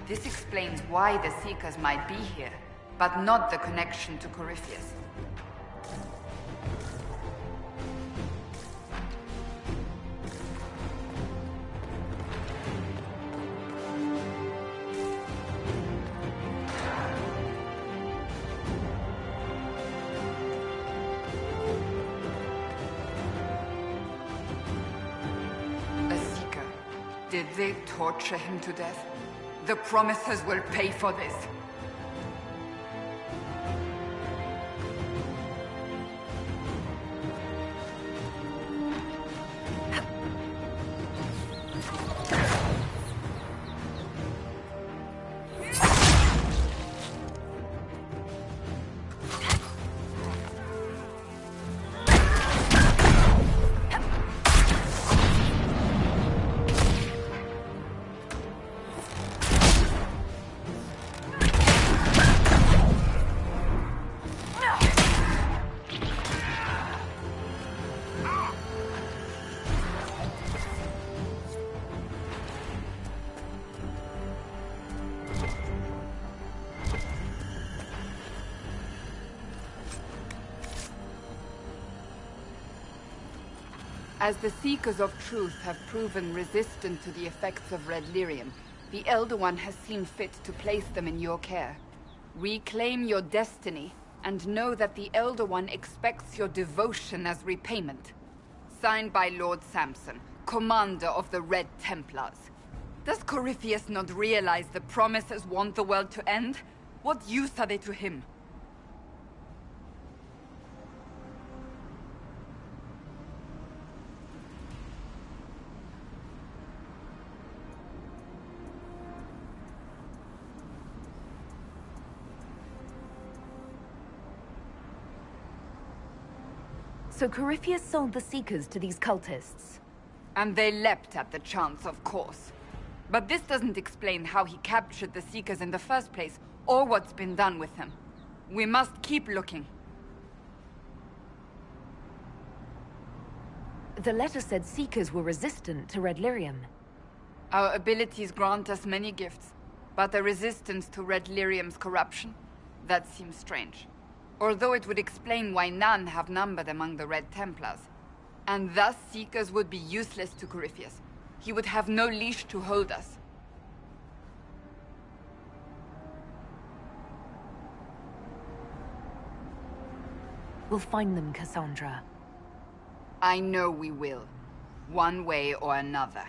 This explains why the Seekers might be here, but not the connection to Corypheus. A Seeker. Did they torture him to death? The Promisers will pay for this. As the Seekers of Truth have proven resistant to the effects of red lyrium, the Elder One has seen fit to place them in your care. Reclaim your destiny, and know that the Elder One expects your devotion as repayment. Signed by Lord Samson, Commander of the Red Templars. Does Corypheus not realize the promises want the world to end? What use are they to him? So Corypheus sold the Seekers to these cultists? And they leapt at the chance, of course. But this doesn't explain how he captured the Seekers in the first place, or what's been done with them. We must keep looking. The letter said Seekers were resistant to Red Lyrium. Our abilities grant us many gifts, but a resistance to Red Lyrium's corruption? That seems strange. Although it would explain why none have numbered among the Red Templars. And thus Seekers would be useless to Corypheus. He would have no leash to hold us. We'll find them, Cassandra. I know we will. One way or another.